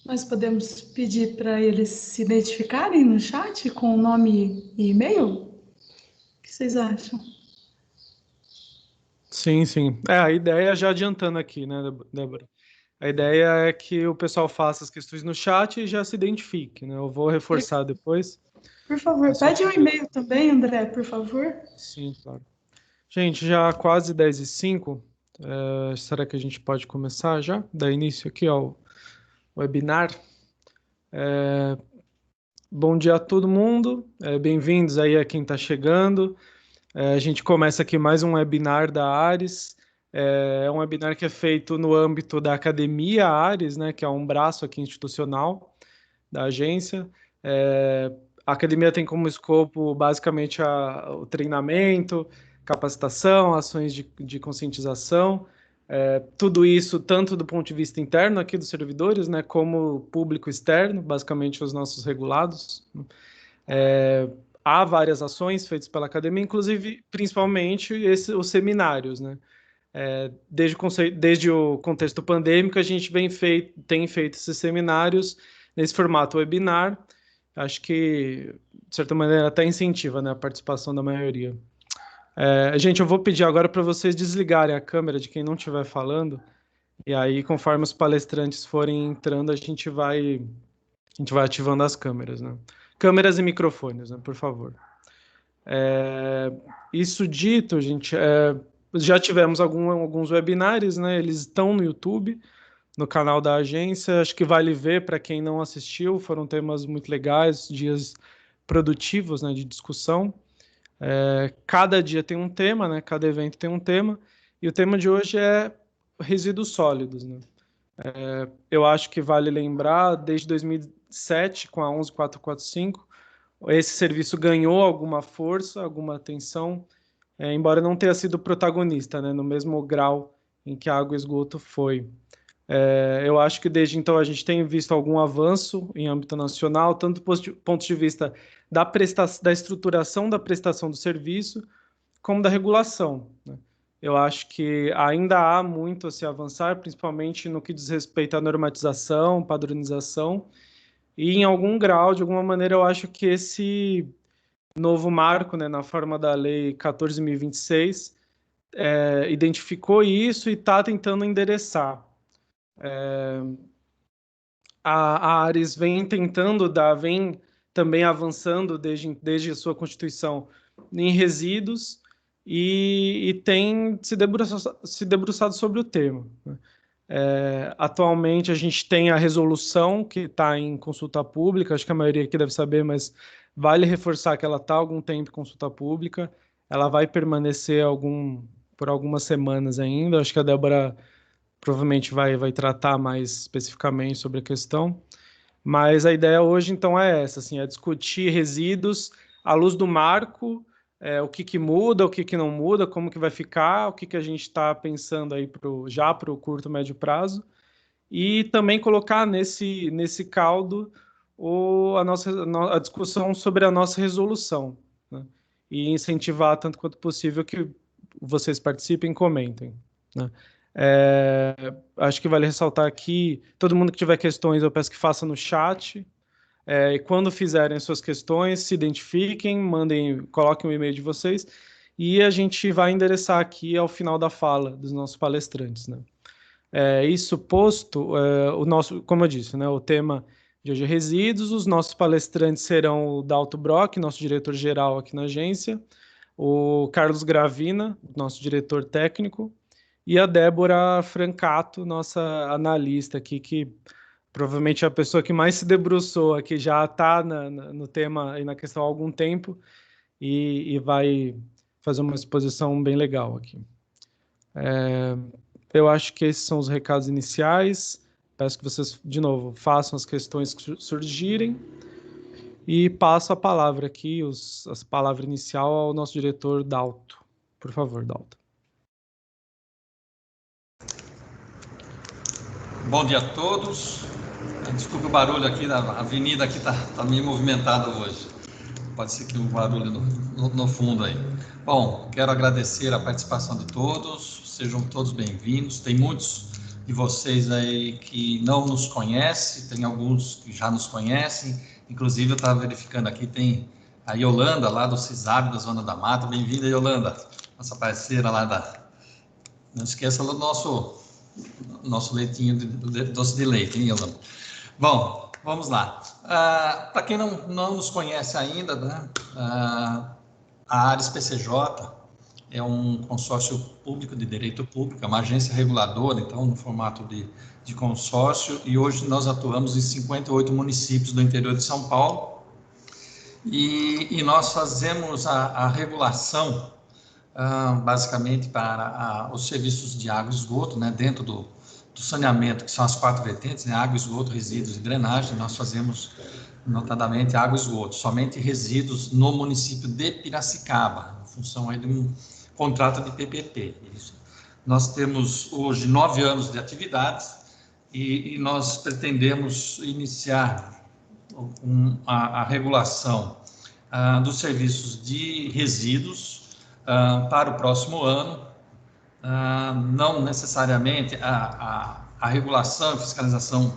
Nós podemos pedir para eles se identificarem no chat com nome e e-mail? O que vocês acham? Sim, sim. A ideia, já adiantando aqui, né, Débora? A ideia é que o pessoal faça as questões no chat e já se identifique, né? Eu vou reforçar depois. Por favor, É só pede um pedir. e-mail também, André, por favor. Sim, claro. Gente, já quase 10h05. Será que a gente pode começar já? Dar início aqui ao webinar. Bom dia a todo mundo. Bem-vindos aí a quem está chegando. A gente começa aqui mais um webinar da Ares. É um webinar que é feito no âmbito da Academia Ares, né, que é um braço aqui institucional da agência. A academia tem como escopo basicamente o treinamento, capacitação, ações de conscientização, tudo isso tanto do ponto de vista interno aqui dos servidores, né, como público externo, basicamente os nossos regulados. Há várias ações feitas pela academia, inclusive, principalmente, os seminários, né? Desde o contexto pandêmico, a gente tem feito esses seminários nesse formato webinar. Acho que, de certa maneira, até incentiva, né, a participação da maioria. Gente, eu vou pedir agora para vocês desligarem a câmera de quem não estiver falando, e aí, conforme os palestrantes forem entrando, a gente vai ativando as câmeras, né? Câmeras e microfones, né, por favor. Isso dito, gente, já tivemos alguns webinars, né? Eles estão no YouTube, no canal da agência. Acho que vale ver para quem não assistiu. Foram temas muito legais, dias produtivos, né, de discussão. Cada dia tem um tema, né? Cada evento tem um tema. E o tema de hoje é resíduos sólidos, né? Eu acho que vale lembrar, desde 2007, com a 11445, esse serviço ganhou alguma força, alguma atenção, embora não tenha sido protagonista, né, no mesmo grau em que a água e esgoto foi. Eu acho que desde então a gente tem visto algum avanço em âmbito nacional, tanto do ponto de vista da estruturação da prestação do serviço, como da regulação, né? Eu acho que ainda há muito a se avançar, principalmente no que diz respeito à normatização, padronização, e em algum grau, de alguma maneira, eu acho que esse novo marco, né, na forma da Lei 14.026, identificou isso e está tentando endereçar. A Ares vem vem também avançando desde a sua constituição em resíduos e tem se debruçado sobre o tema, né? Atualmente a gente tem a resolução que está em consulta pública, acho que a maioria aqui deve saber, mas vale reforçar que ela está há algum tempo em consulta pública, ela vai permanecer por algumas semanas ainda, acho que a Débora provavelmente vai tratar mais especificamente sobre a questão, mas a ideia hoje então é essa, assim, é discutir resíduos à luz do marco, o que muda, o que não muda, como que vai ficar, o que a gente está pensando aí já para o curto, médio prazo, e também colocar nesse caldo a discussão sobre a nossa resolução, né? E incentivar tanto quanto possível que vocês participem e comentem, né? Acho que vale ressaltar aqui, todo mundo que tiver questões, eu peço que faça no chat, e quando fizerem suas questões, se identifiquem, coloquem o e-mail de vocês, e a gente vai endereçar aqui ao final da fala dos nossos palestrantes, né? Isso posto, como eu disse, né, o tema de hoje é resíduos. Os nossos palestrantes serão o Dalto Brock, nosso diretor-geral aqui na agência, o Carlos Gravina, nosso diretor técnico, e a Débora Francato, nossa analista aqui, que provavelmente é a pessoa que mais se debruçou aqui, já está no tema e na questão há algum tempo, e vai fazer uma exposição bem legal aqui. Eu acho que esses são os recados iniciais. Peço que vocês, de novo, façam as questões que surgirem. E passo a palavra aqui, a palavra inicial, ao nosso diretor Dalto. Por favor, Dalto. Bom dia a todos. Desculpe o barulho aqui, a avenida aqui está meio movimentada hoje. Pode ser que o barulho no fundo aí. Bom, quero agradecer a participação de todos, sejam todos bem-vindos. Tem muitos de vocês aí que não nos conhecem, tem alguns que já nos conhecem, inclusive eu estava verificando aqui, tem a Yolanda lá do CISAB, da Zona da Mata. Bem-vinda, Yolanda, nossa parceira lá da... Não esqueça do nosso leitinho, doce de leite, hein, Yolanda? Bom, vamos lá. Para quem não nos conhece ainda, né, a Ares PCJ é um consórcio público de direito público, é uma agência reguladora, então, no formato de consórcio, e hoje nós atuamos em 58 municípios do interior de São Paulo, e nós fazemos a regulação, basicamente, para os serviços de água e esgoto, né, dentro do saneamento, que são as 4 vertentes, né, água, esgoto, resíduos e drenagem. Nós fazemos, notadamente, água e esgoto, somente resíduos no município de Piracicaba, em função aí de um contrato de PPP. Nós temos hoje 9 anos de atividades e nós pretendemos iniciar a regulação dos serviços de resíduos para o próximo ano. Não necessariamente a regulação e fiscalização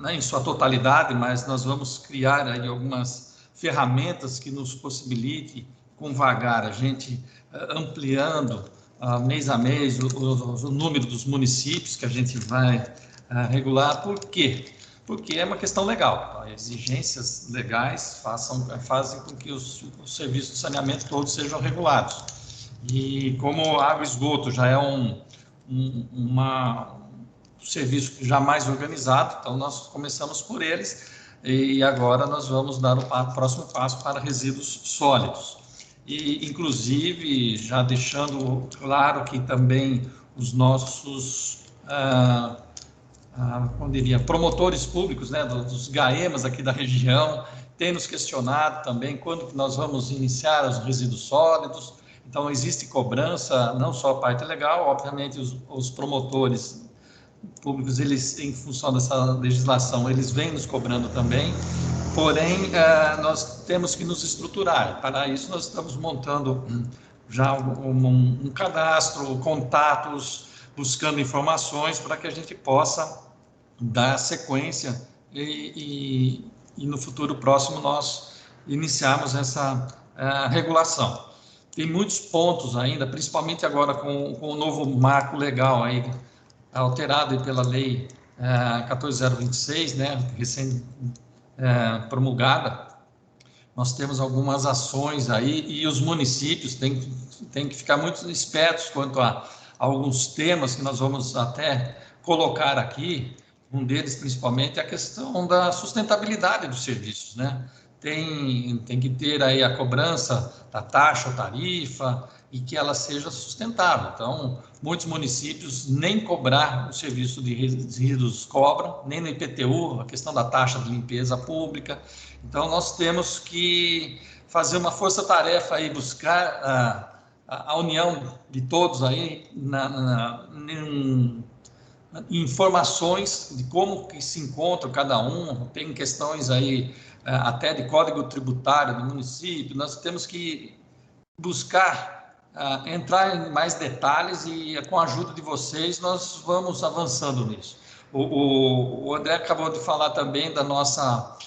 em sua totalidade, mas nós vamos criar aí algumas ferramentas que nos possibilite, com vagar, a gente ampliando mês a mês o número dos municípios que a gente vai regular. Por quê? Porque é uma questão legal. Exigências legais fazem com que os serviços de saneamento todos sejam regulados. E como água e esgoto já é um serviço já mais organizado, então nós começamos por eles e agora nós vamos dar o próximo passo para resíduos sólidos. E, inclusive, já deixando claro que também os nossos, como diria, promotores públicos, né, dos GAEMAs aqui da região, têm nos questionado também quando que nós vamos iniciar os resíduos sólidos. Então, existe cobrança, não só a parte legal, obviamente os promotores públicos, eles, em função dessa legislação, eles vêm nos cobrando também, porém, nós temos que nos estruturar. Para isso, nós estamos montando já um cadastro, contatos, buscando informações para que a gente possa dar sequência e no futuro próximo nós iniciarmos essa regulação. Tem muitos pontos ainda, principalmente agora com o novo marco legal aí, alterado pela lei 14.026, né, recém promulgada. Nós temos algumas ações aí e os municípios têm que ficar muito espertos quanto a alguns temas que nós vamos até colocar aqui. Um deles, principalmente, é a questão da sustentabilidade dos serviços, né? Tem que ter aí a cobrança da taxa ou tarifa e que ela seja sustentável. Então, muitos municípios nem cobrar o serviço de resíduos cobram, nem no IPTU, a questão da taxa de limpeza pública. Então, nós temos que fazer uma força-tarefa aí, buscar a união de todos aí em informações de como que se encontra cada um. Tem questões aí até de código tributário do município. Nós temos que buscar entrar em mais detalhes e, com a ajuda de vocês, nós vamos avançando nisso. O André acabou de falar também da nossa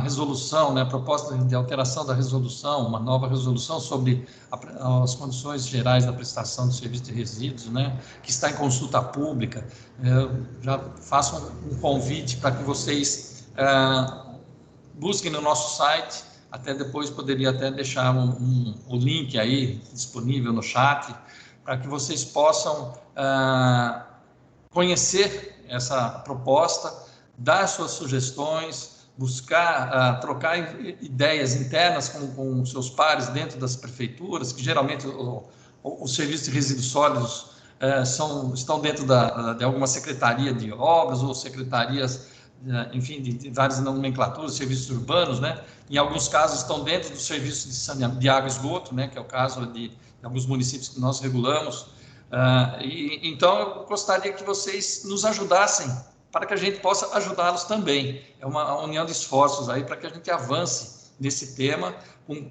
resolução, né, a proposta de alteração da resolução, uma nova resolução sobre as condições gerais da prestação de serviço de resíduos, né, que está em consulta pública. Eu já faço um convite para que vocês busquem no nosso site, até depois poderia até deixar o link aí disponível no chat, para que vocês possam conhecer essa proposta, dar suas sugestões, buscar trocar ideias internas com seus pares dentro das prefeituras, que geralmente os serviços de resíduos sólidos estão dentro de alguma secretaria de obras ou secretarias, enfim, de várias nomenclaturas, serviços urbanos, né? Em alguns casos estão dentro do serviço de água e esgoto, né? Que é o caso de alguns municípios que nós regulamos. Então, eu gostaria que vocês nos ajudassem para que a gente possa ajudá-los também. É uma união de esforços aí para que a gente avance nesse tema,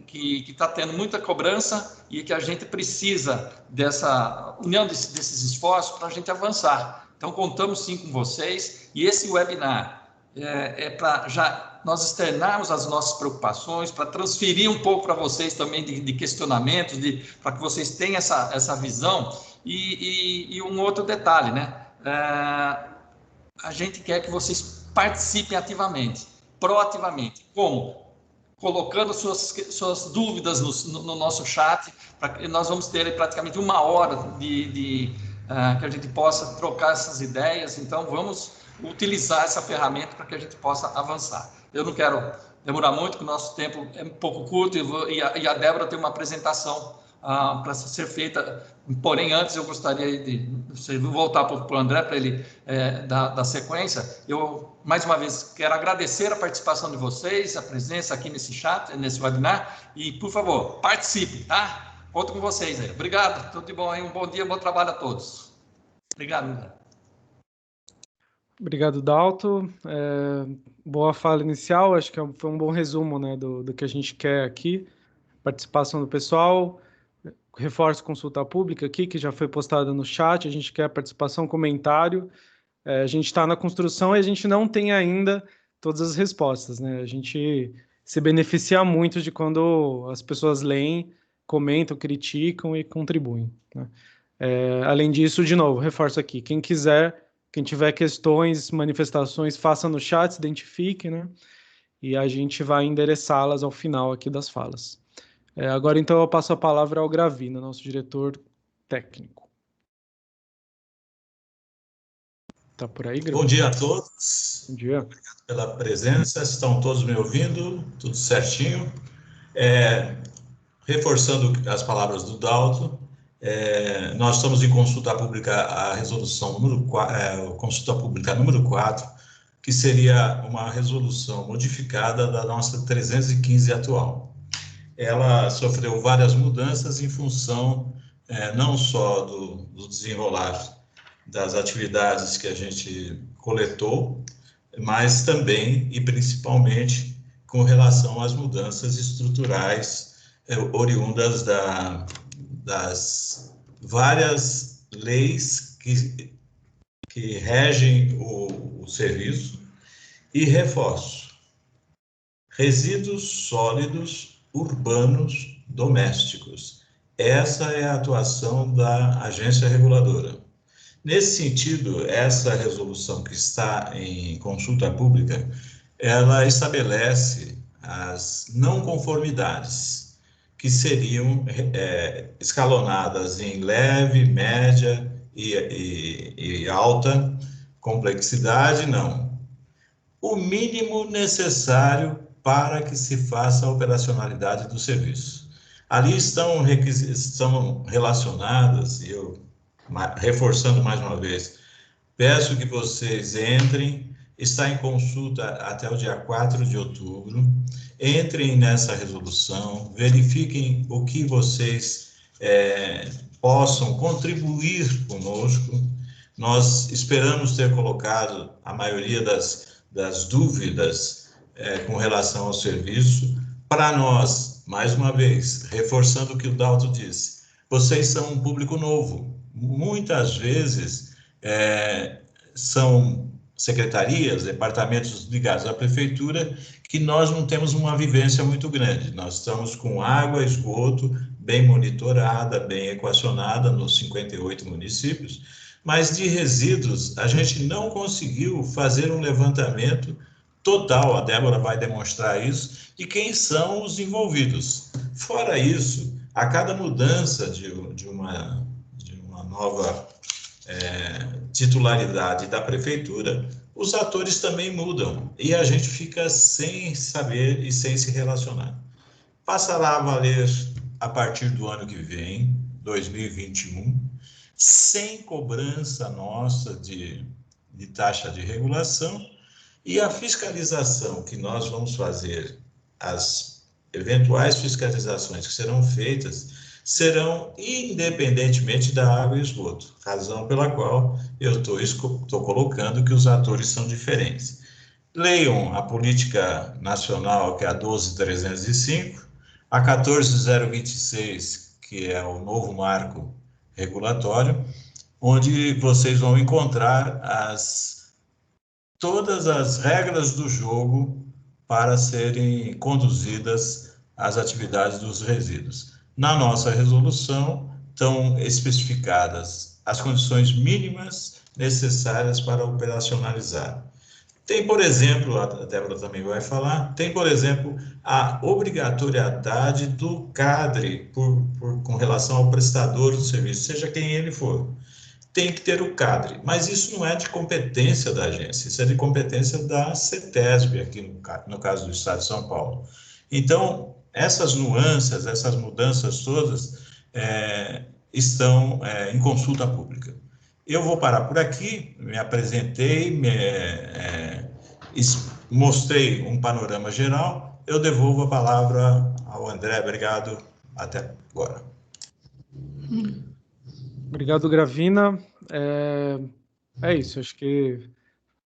que está tendo muita cobrança e que a gente precisa dessa união desses esforços para a gente avançar. Então, contamos sim com vocês, e esse webinar é para já nós externarmos as nossas preocupações, para transferir um pouco para vocês também de questionamentos, para que vocês tenham essa visão. E um outro detalhe, né? A gente quer que vocês participem ativamente, proativamente. Como? Colocando suas dúvidas no nosso chat, nós vamos ter praticamente 1 hora que a gente possa trocar essas ideias. Então, vamos utilizar essa ferramenta para que a gente possa avançar. Eu não quero demorar muito, porque o nosso tempo é um pouco curto, e a Débora tem uma apresentação para ser feita. Porém, antes eu gostaria de voltar para o André, para ele dar sequência. Eu, mais uma vez, quero agradecer a participação de vocês, a presença aqui nesse chat, nesse webinar, e, por favor, participem, tá? Conto com vocês aí. Obrigado, tudo de bom aí, um bom dia, bom trabalho a todos. Obrigado, André. Obrigado, Dalto. Boa fala inicial, acho que foi um bom resumo, né, do que a gente quer aqui. Participação do pessoal, reforço consulta pública aqui, que já foi postada no chat, a gente quer participação, comentário. A gente está na construção e a gente não tem ainda todas as respostas, né? A gente se beneficia muito de quando as pessoas leem, comentam, criticam e contribuem, né? Além disso, de novo, reforço aqui, quem tiver questões, manifestações, faça no chat, se identifique, né? E a gente vai endereçá-las ao final aqui das falas. Agora, então, eu passo a palavra ao Gravina, nosso diretor técnico. Tá por aí, Gravina? Bom dia a todos. Bom dia. Obrigado pela presença. Estão todos me ouvindo? Tudo certinho? Reforçando as palavras do Dalto, nós estamos em consulta pública a resolução consulta pública número 4, que seria uma resolução modificada da nossa 315 atual. Ela sofreu várias mudanças em função não só do desenrolar das atividades que a gente coletou, mas também e principalmente com relação às mudanças estruturais oriundas das várias leis que regem o serviço. E reforço: resíduos sólidos urbanos domésticos. Essa é a atuação da agência reguladora. Nesse sentido, essa resolução que está em consulta pública, ela estabelece as não conformidades, que seriam escalonadas em leve, média e alta complexidade, não. O mínimo necessário para que se faça a operacionalidade do serviço. Ali estão relacionadas, e eu, reforçando mais uma vez, peço que vocês entrem, está em consulta até o dia 4 de outubro, entrem nessa resolução, verifiquem o que vocês possam contribuir conosco. Nós esperamos ter colocado a maioria das dúvidas com relação ao serviço. Para nós, mais uma vez, reforçando o que o Dalto disse, vocês são um público novo. Muitas vezes são secretarias, departamentos ligados à prefeitura, que nós não temos uma vivência muito grande. Nós estamos com água, esgoto, bem monitorada, bem equacionada nos 58 municípios, mas de resíduos a gente não conseguiu fazer um levantamento total, a Débora vai demonstrar isso, de quem são os envolvidos. Fora isso, a cada mudança de uma nova titularidade da prefeitura, os atores também mudam e a gente fica sem saber e sem se relacionar. Passará a valer a partir do ano que vem, 2021, sem cobrança nossa de taxa de regulação, e a fiscalização que nós vamos fazer, as eventuais fiscalizações que serão feitas, serão independentemente da água e esgoto, razão pela qual eu estou colocando que os atores são diferentes. Leiam a política nacional, que é a 12.305, a 14.026, que é o novo marco regulatório, onde vocês vão encontrar todas as regras do jogo para serem conduzidas as atividades dos resíduos. Na nossa resolução estão especificadas as condições mínimas necessárias para operacionalizar. Tem, por exemplo, a Débora também vai falar, tem, por exemplo, a obrigatoriedade do CADRE com relação ao prestador do serviço, seja quem ele for. Tem que ter o CADRE, mas isso não é de competência da agência, isso é de competência da CETESB, aqui no caso do Estado de São Paulo. Então, essas nuances, essas mudanças todas estão em consulta pública. Eu vou parar por aqui, me apresentei, mostrei um panorama geral, eu devolvo a palavra ao André, obrigado, até agora. Obrigado, Gravina. É isso, acho que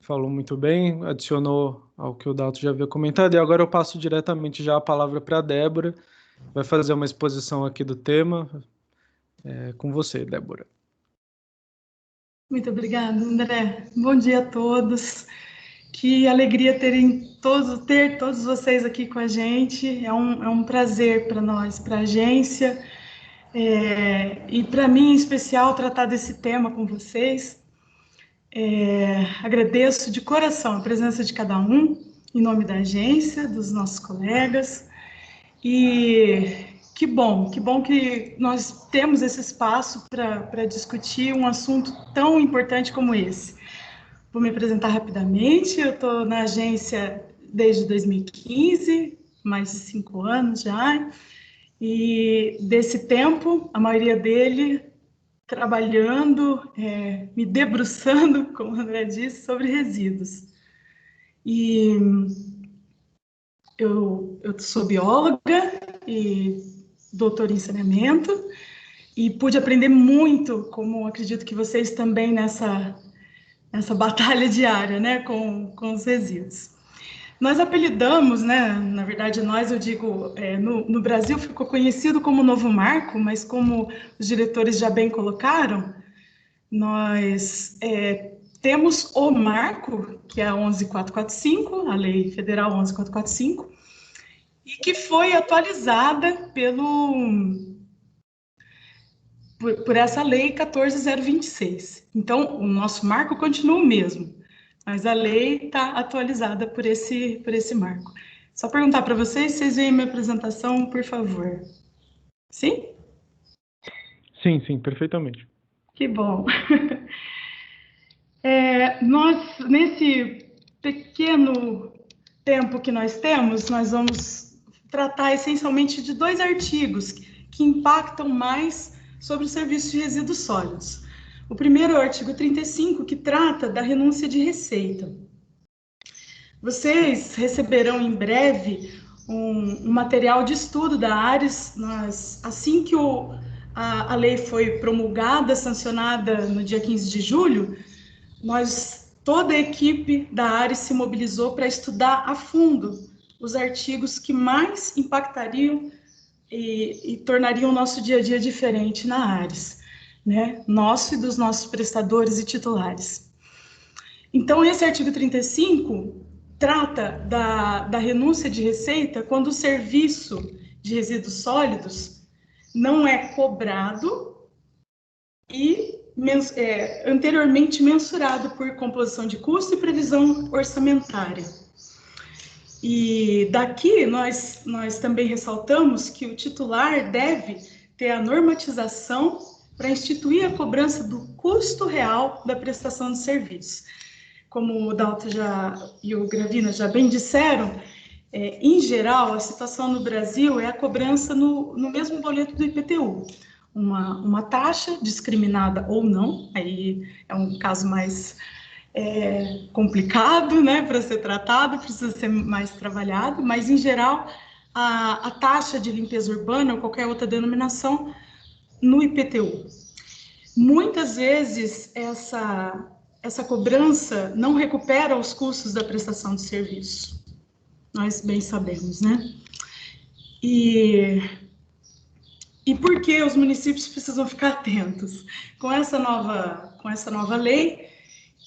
falou muito bem, adicionou ao que o Dalton já havia comentado, e agora eu passo diretamente já a palavra para a Débora, vai fazer uma exposição aqui do tema. Com você, Débora. Muito obrigada, André. Bom dia a todos. Que alegria ter todos vocês aqui com a gente. É um prazer para nós, para a agência, e para mim, em especial, tratar desse tema com vocês. Agradeço de coração a presença de cada um, em nome da agência, dos nossos colegas, e que bom que nós temos esse espaço para discutir um assunto tão importante como esse. Vou me apresentar rapidamente, eu estou na agência desde 2015, mais de 5 anos já, e desse tempo, a maioria dele trabalhando, me debruçando, como o André disse, sobre resíduos. E eu sou bióloga e doutora em saneamento, e pude aprender muito, como acredito que vocês também, nessa batalha diária, né, com os resíduos. Nós apelidamos, né, na verdade eu digo, no Brasil ficou conhecido como Novo Marco, mas como os diretores já bem colocaram, nós temos o marco, que é a 11445, a Lei Federal 11445, e que foi atualizada por essa lei 14.026. Então, o nosso marco continua o mesmo, mas a lei está atualizada por esse marco. Só perguntar para vocês, vocês veem minha apresentação, por favor. Sim? Sim, perfeitamente. Que bom. Nós, nesse pequeno tempo que nós temos, nós vamos tratar essencialmente de 2 artigos que impactam mais sobre o serviço de resíduos sólidos. O primeiro é o artigo 35, que trata da renúncia de receita. Vocês receberão em breve um material de estudo da ARES. Assim que a lei foi promulgada, sancionada no dia 15 de julho, toda a equipe da ARES se mobilizou para estudar a fundo os artigos que mais impactariam e tornariam o nosso dia a dia diferente na ARES, né? Nosso e dos nossos prestadores e titulares. Então, esse artigo 35 trata da renúncia de receita quando o serviço de resíduos sólidos não é cobrado e anteriormente mensurado por composição de custo e previsão orçamentária. E daqui nós também ressaltamos que o titular deve ter a normatização para instituir a cobrança do custo real da prestação de serviço. Como o Dalton e o Gravina já bem disseram, em geral, a situação no Brasil é a cobrança no mesmo boleto do IPTU. Uma taxa discriminada ou não, aí é um caso mais complicado, né, para ser tratado, precisa ser mais trabalhado, mas, em geral, a taxa de limpeza urbana ou qualquer outra denominação no IPTU. Muitas vezes, essa cobrança não recupera os custos da prestação de serviço. Nós bem sabemos, né? E E por que os municípios precisam ficar atentos? Com essa nova lei,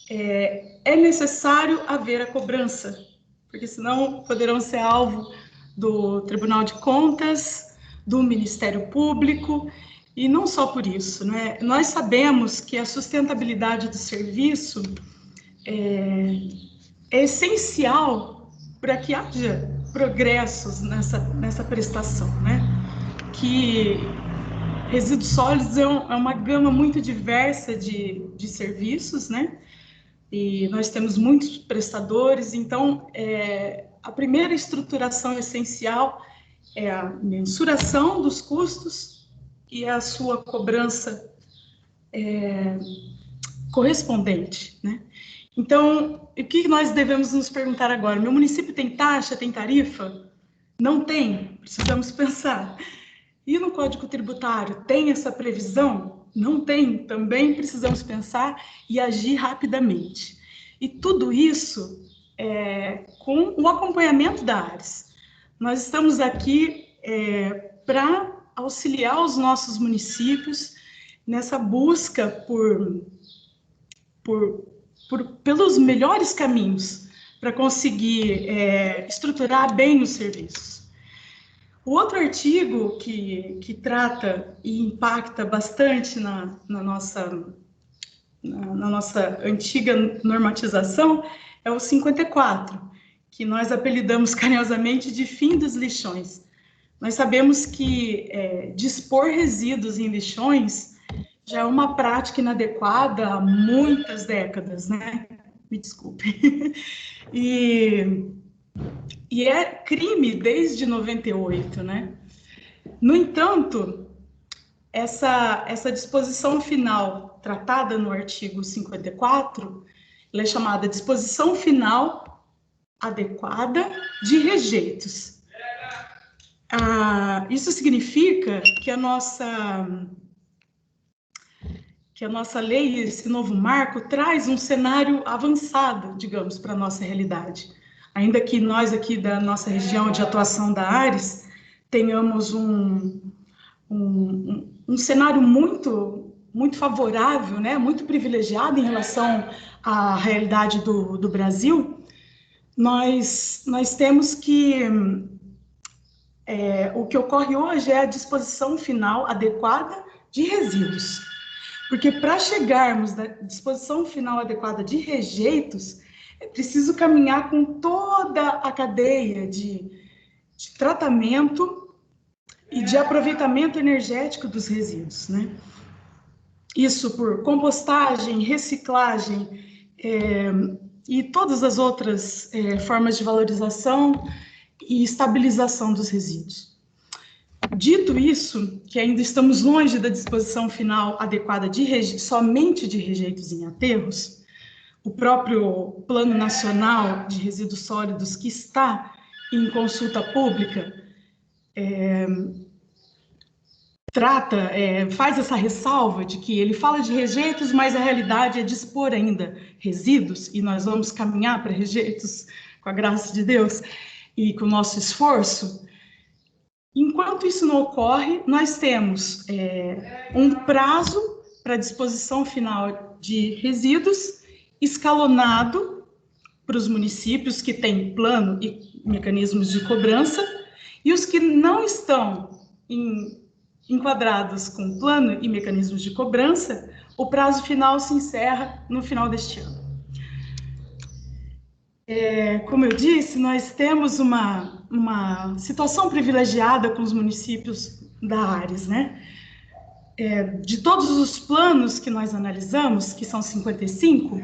é necessário haver a cobrança, porque senão poderão ser alvo do Tribunal de Contas, do Ministério Público, e não só por isso, né? Nós sabemos que a sustentabilidade do serviço é essencial para que haja progressos nessa prestação, né? Que resíduos sólidos é uma gama muito diversa de serviços, né? E nós temos muitos prestadores, então a primeira estruturação essencial é a mensuração dos custos e a sua cobrança correspondente, né? Então, o que nós devemos nos perguntar agora? Meu município tem taxa, tem tarifa? Não tem? Precisamos pensar. E no Código Tributário tem essa previsão? Não tem? Também precisamos pensar e agir rapidamente. E tudo isso com o acompanhamento da ARES. Nós estamos aqui para auxiliar os nossos municípios nessa busca pelos melhores caminhos para conseguir estruturar bem os serviços. O outro artigo que trata e impacta bastante na nossa antiga normatização é o 54, que nós apelidamos carinhosamente de fim dos lixões. Nós sabemos que dispor resíduos em lixões já é uma prática inadequada há muitas décadas, né? Me desculpe. E é crime desde 98, né? No entanto, essa disposição final tratada no artigo 54, ela é chamada disposição final adequada de rejeitos. Isso significa que a nossa lei, esse novo marco, traz um cenário avançado, digamos, para a nossa realidade. Ainda que nós aqui da nossa região de atuação da ARES tenhamos um cenário muito favorável, né, muito privilegiado em relação à realidade do Brasil, nós temos que... o que ocorre hoje é a disposição final adequada de resíduos. Porque para chegarmos na disposição final adequada de rejeitos, é preciso caminhar com toda a cadeia de tratamento e de aproveitamento energético dos resíduos, né? Isso por compostagem, reciclagem e todas as outras formas de valorização e estabilização dos resíduos. Dito isso, que ainda estamos longe da disposição final adequada somente de rejeitos em aterros, o próprio Plano Nacional de Resíduos Sólidos, que está em consulta pública, faz essa ressalva de que ele fala de rejeitos, mas a realidade é dispor ainda resíduos, e nós vamos caminhar para rejeitos com a graça de Deus e com o nosso esforço. Enquanto isso não ocorre, nós temos um prazo para disposição final de resíduos escalonado para os municípios que têm plano e mecanismos de cobrança, e os que não estão enquadrados com plano e mecanismos de cobrança, o prazo final se encerra no final deste ano. Como eu disse, nós temos uma situação privilegiada com os municípios da ARES, né? De todos os planos que nós analisamos, que são 55,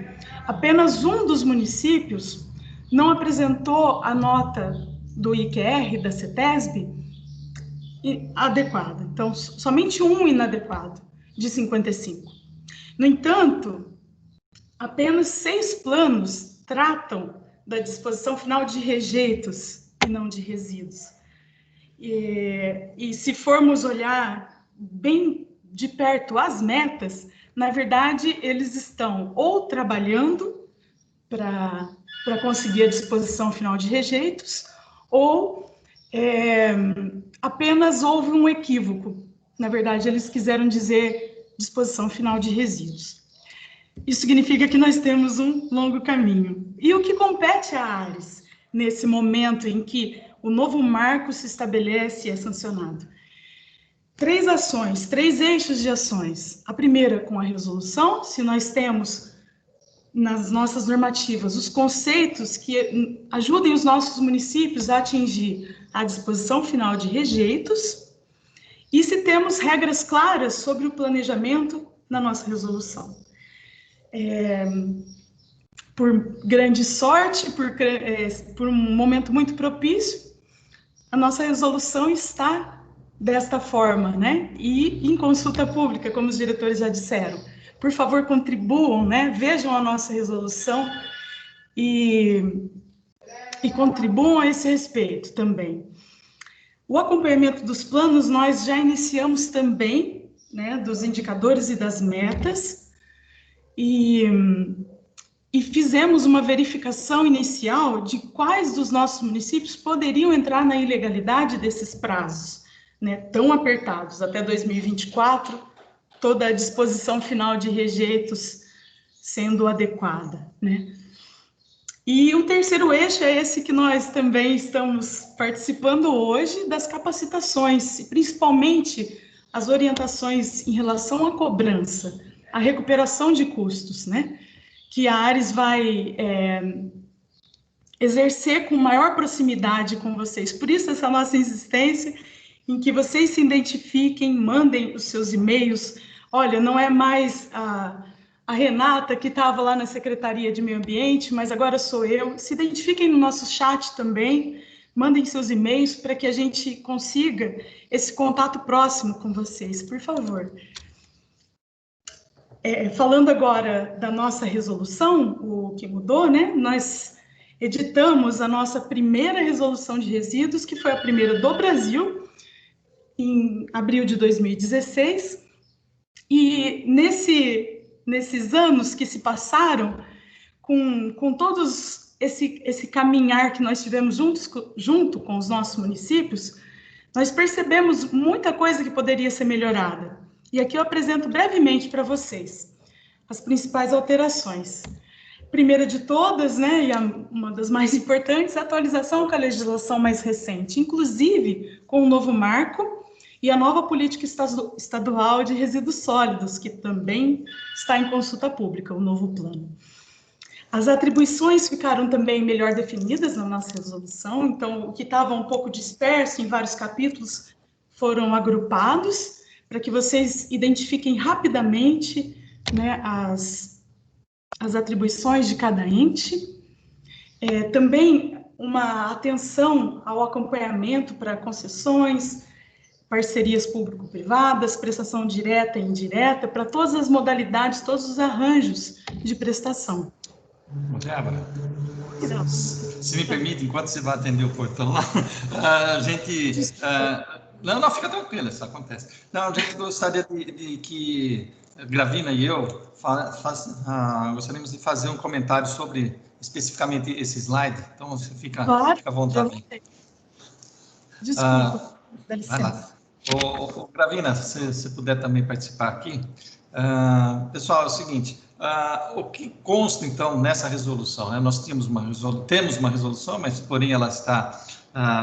apenas um dos municípios não apresentou a nota do IQR, da CETESB, adequada. Então, somente um inadequado, de 55. No entanto, apenas 6 planos tratam da disposição final de rejeitos e não de resíduos. E se formos olhar bem de perto as metas, na verdade, eles estão ou trabalhando para conseguir a disposição final de rejeitos, ou apenas houve um equívoco Na verdade, eles quiseram dizer disposição final de resíduos. Isso significa que nós temos um longo caminho. E o que compete à Ares nesse momento em que o novo marco se estabelece e é sancionado? 3 ações, 3 eixos de ações. A primeira com a resolução, se nós temos nas nossas normativas os conceitos que ajudem os nossos municípios a atingir a disposição final de rejeitos, e se temos regras claras sobre o planejamento na nossa resolução. Por grande sorte, por um momento muito propício, a nossa resolução está desta forma, né? E em consulta pública, como os diretores já disseram. Por favor, contribuam, né? Vejam a nossa resolução e contribuam a esse respeito também. O acompanhamento dos planos nós já iniciamos também, né? Dos indicadores e das metas, e fizemos uma verificação inicial de quais dos nossos municípios poderiam entrar na ilegalidade desses prazos, né, tão apertados, até 2024, toda a disposição final de rejeitos sendo adequada, né? E o terceiro eixo é esse que nós também estamos participando hoje, das capacitações, principalmente as orientações em relação à cobrança, à recuperação de custos, né? Que a Ares vai exercer com maior proximidade com vocês. Por isso, essa nossa insistência em que vocês se identifiquem, mandem os seus e-mails. Olha, não é mais a Renata que estava lá na Secretaria de Meio Ambiente, mas agora sou eu. Se identifiquem no nosso chat também, mandem seus e-mails para que a gente consiga esse contato próximo com vocês, por favor. Falando agora da nossa resolução, o que mudou, né? Nós editamos a nossa primeira resolução de resíduos, que foi a primeira do Brasil, em abril de 2016, e nesses anos que se passaram, com todos esse caminhar que nós tivemos junto com os nossos municípios, nós percebemos muita coisa que poderia ser melhorada. E aqui eu apresento brevemente para vocês as principais alterações. Primeira de todas, né, e uma das mais importantes, a atualização com a legislação mais recente, inclusive com o novo marco e a nova política estadual de resíduos sólidos, que também está em consulta pública, o novo plano. As atribuições ficaram também melhor definidas na nossa resolução, então o que estava um pouco disperso em vários capítulos foram agrupados, para que vocês identifiquem rapidamente, né, as atribuições de cada ente. Também uma atenção ao acompanhamento para concessões, parcerias público-privadas, prestação direta e indireta, para todas as modalidades, todos os arranjos de prestação. Débora, se me permite, enquanto você vai atender o portão lá, a gente... Não, fica tranquilo, isso acontece. Não, a gente gostaria de que Gravina e eu gostaríamos de fazer um comentário sobre especificamente esse slide. Então, você fica à vontade. Desculpa, dá licença. Vai lá. Gravina, se você puder também participar aqui. Pessoal, é o seguinte, o que consta, então, nessa resolução? Né? Nós temos uma resolução, mas, porém, ela está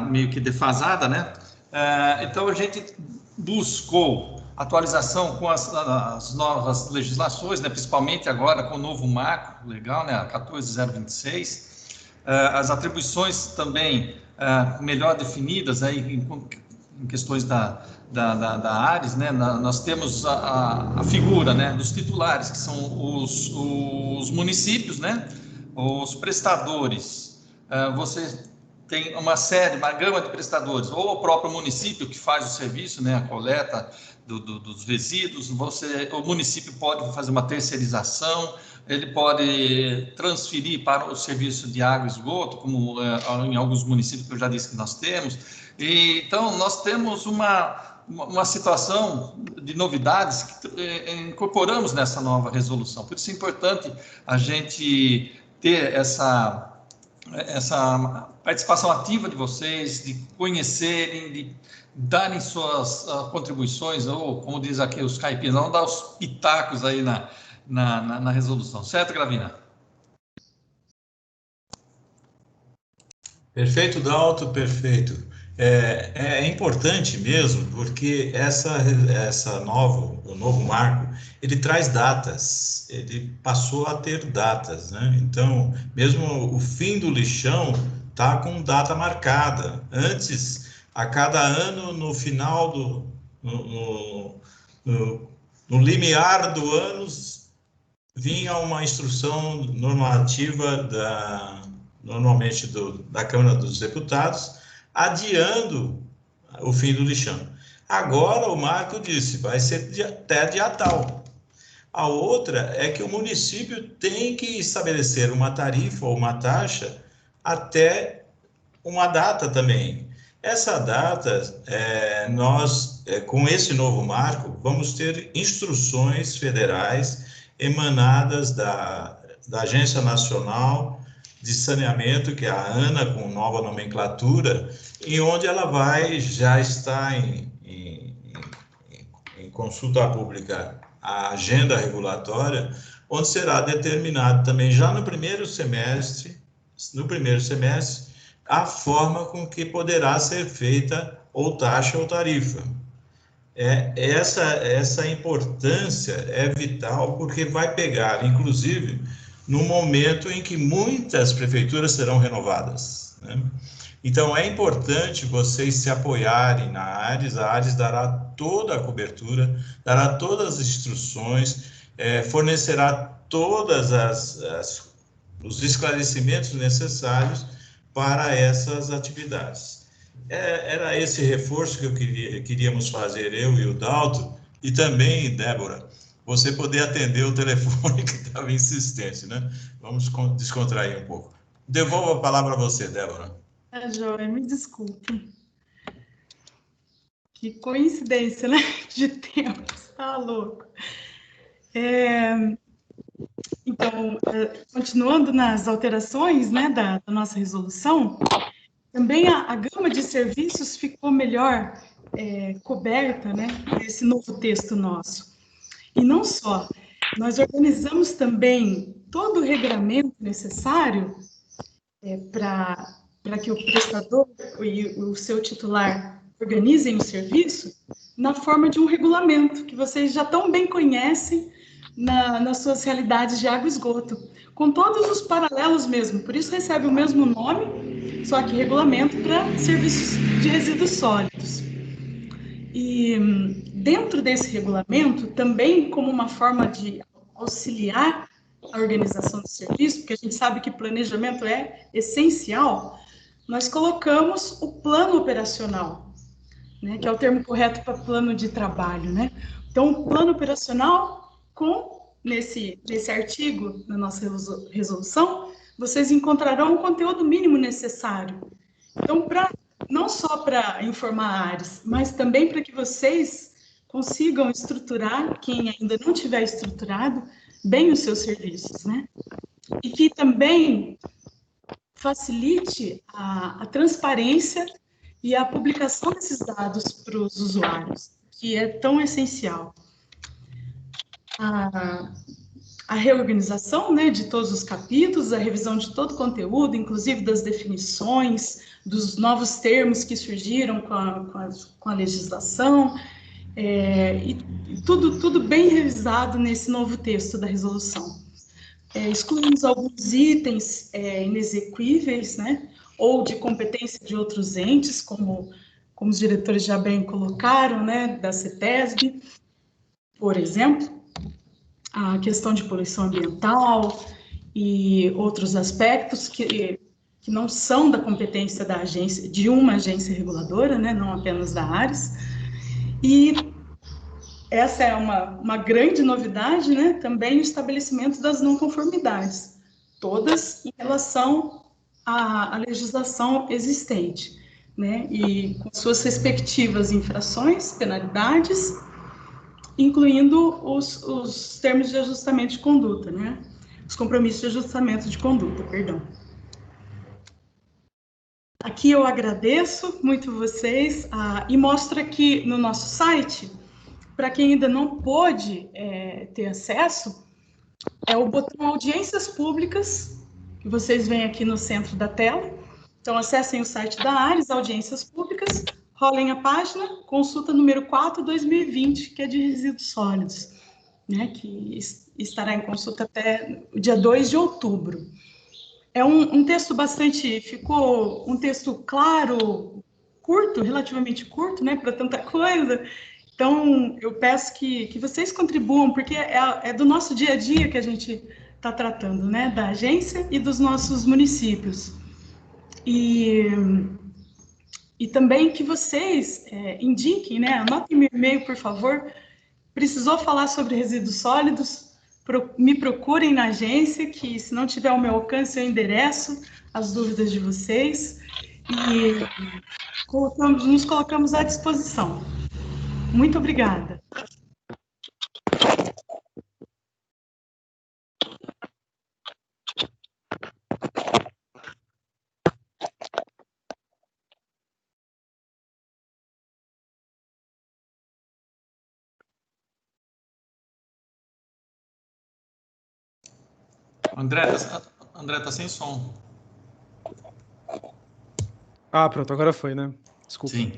meio que defasada, né? Então, a gente buscou atualização com as novas legislações, né, principalmente agora com o novo marco legal, né, a 14026, as atribuições também melhor definidas aí, em questões da Ares, né, nós temos a figura, né, dos titulares, que são os municípios, né, os prestadores. Você tem uma gama de prestadores, ou o próprio município que faz o serviço, né, a coleta dos resíduos, o município pode fazer uma terceirização, ele pode transferir para o serviço de água e esgoto, como em alguns municípios que eu já disse que nós temos. E, então, nós temos uma situação de novidades que incorporamos nessa nova resolução. Por isso é importante a gente ter essa participação ativa de vocês, de conhecerem, de darem suas contribuições, ou, como diz aqui os caipiras, vamos dar os pitacos aí na resolução. Certo, Gravina? Perfeito, Dalto, perfeito. É importante mesmo, porque o novo marco, ele traz datas, ele passou a ter datas, né? Então, mesmo o fim do lixão está com data marcada. Antes, a cada ano, no final no limiar do ano, vinha uma instrução normativa normalmente da Câmara dos Deputados, adiando o fim do lixão. Agora o marco disse, vai ser até dia tal. A outra é que o município tem que estabelecer uma tarifa ou uma taxa até uma data também. Essa data, nós, com esse novo marco, vamos ter instruções federais emanadas da Agência Nacional de Saneamento, que é a ANA, com nova nomenclatura, e onde ela já está em consulta pública a agenda regulatória, onde será determinado também já no primeiro semestre, a forma com que poderá ser feita ou taxa ou tarifa. Essa importância é vital, porque vai pegar, inclusive, no momento em que muitas prefeituras serão renovadas, né? Então, é importante vocês se apoiarem na ARES. A ARES dará toda a cobertura, dará todas as instruções, fornecerá todas os esclarecimentos necessários para essas atividades. Era esse reforço que queríamos fazer, eu e o Dalto, e também, Débora, você poder atender o telefone que estava insistente, né? Vamos descontrair um pouco. Devolvo a palavra a você, Débora. Joia, me desculpe. Que coincidência, né? De tempos, tá louco. Então, continuando nas alterações, né, da nossa resolução, também a gama de serviços ficou melhor coberta, né, nesse novo texto nosso. E não só, nós organizamos também todo o regramento necessário para que o prestador e o seu titular organizem o serviço na forma de um regulamento, que vocês já tão bem conhecem nas suas realidades de água e esgoto, com todos os paralelos mesmo, por isso recebe o mesmo nome, só que regulamento para serviços de resíduos sólidos. E dentro desse regulamento, também como uma forma de auxiliar a organização do serviço, porque a gente sabe que planejamento é essencial, nós colocamos o plano operacional, né, que é o termo correto para plano de trabalho, né? Então, o plano operacional, nesse artigo, na nossa resolução, vocês encontrarão o conteúdo mínimo necessário. Então, não só para informar a ARES, mas também para que vocês consigam estruturar, quem ainda não tiver estruturado, bem os seus serviços, né? E que também facilite a transparência e a publicação desses dados para os usuários, que é tão essencial. A reorganização, né, de todos os capítulos, a revisão de todo o conteúdo, inclusive das definições, dos novos termos que surgiram com a legislação, e tudo bem revisado nesse novo texto da resolução. Excluímos alguns itens inexequíveis, né, ou de competência de outros entes, como os diretores já bem colocaram, né, da CETESB, por exemplo, a questão de poluição ambiental e outros aspectos que não são da competência da agência, de uma agência reguladora, né, não apenas da ARES. E essa é uma grande novidade, né, também o estabelecimento das não conformidades, todas em relação à legislação existente, né, e com suas respectivas infrações, penalidades, incluindo os termos de ajustamento de conduta, né? Os compromissos de ajustamento de conduta, perdão. aqui eu agradeço muito vocês e mostro aqui no nosso site, para quem ainda não pôde ter acesso, é o botão Audiências Públicas, que vocês veem aqui no centro da tela. Então, acessem o site da Ares, Audiências Públicas, rolem a página, consulta número 4/2020, que é de resíduos sólidos, né, que estará em consulta até o dia 2 de outubro. É um texto ficou um texto claro, curto, relativamente curto, né, para tanta coisa. Então, eu peço que vocês contribuam, porque é do nosso dia a dia que a gente está tratando, né, da agência e dos nossos municípios. E também que vocês indiquem, né, anotem meu e-mail, por favor. Precisou falar sobre resíduos sólidos? Me procurem na agência, que se não tiver ao meu alcance, eu endereço as dúvidas de vocês e nos colocamos à disposição. Muito obrigada. André, tá sem som. Pronto, agora foi, né? Desculpa. Sim.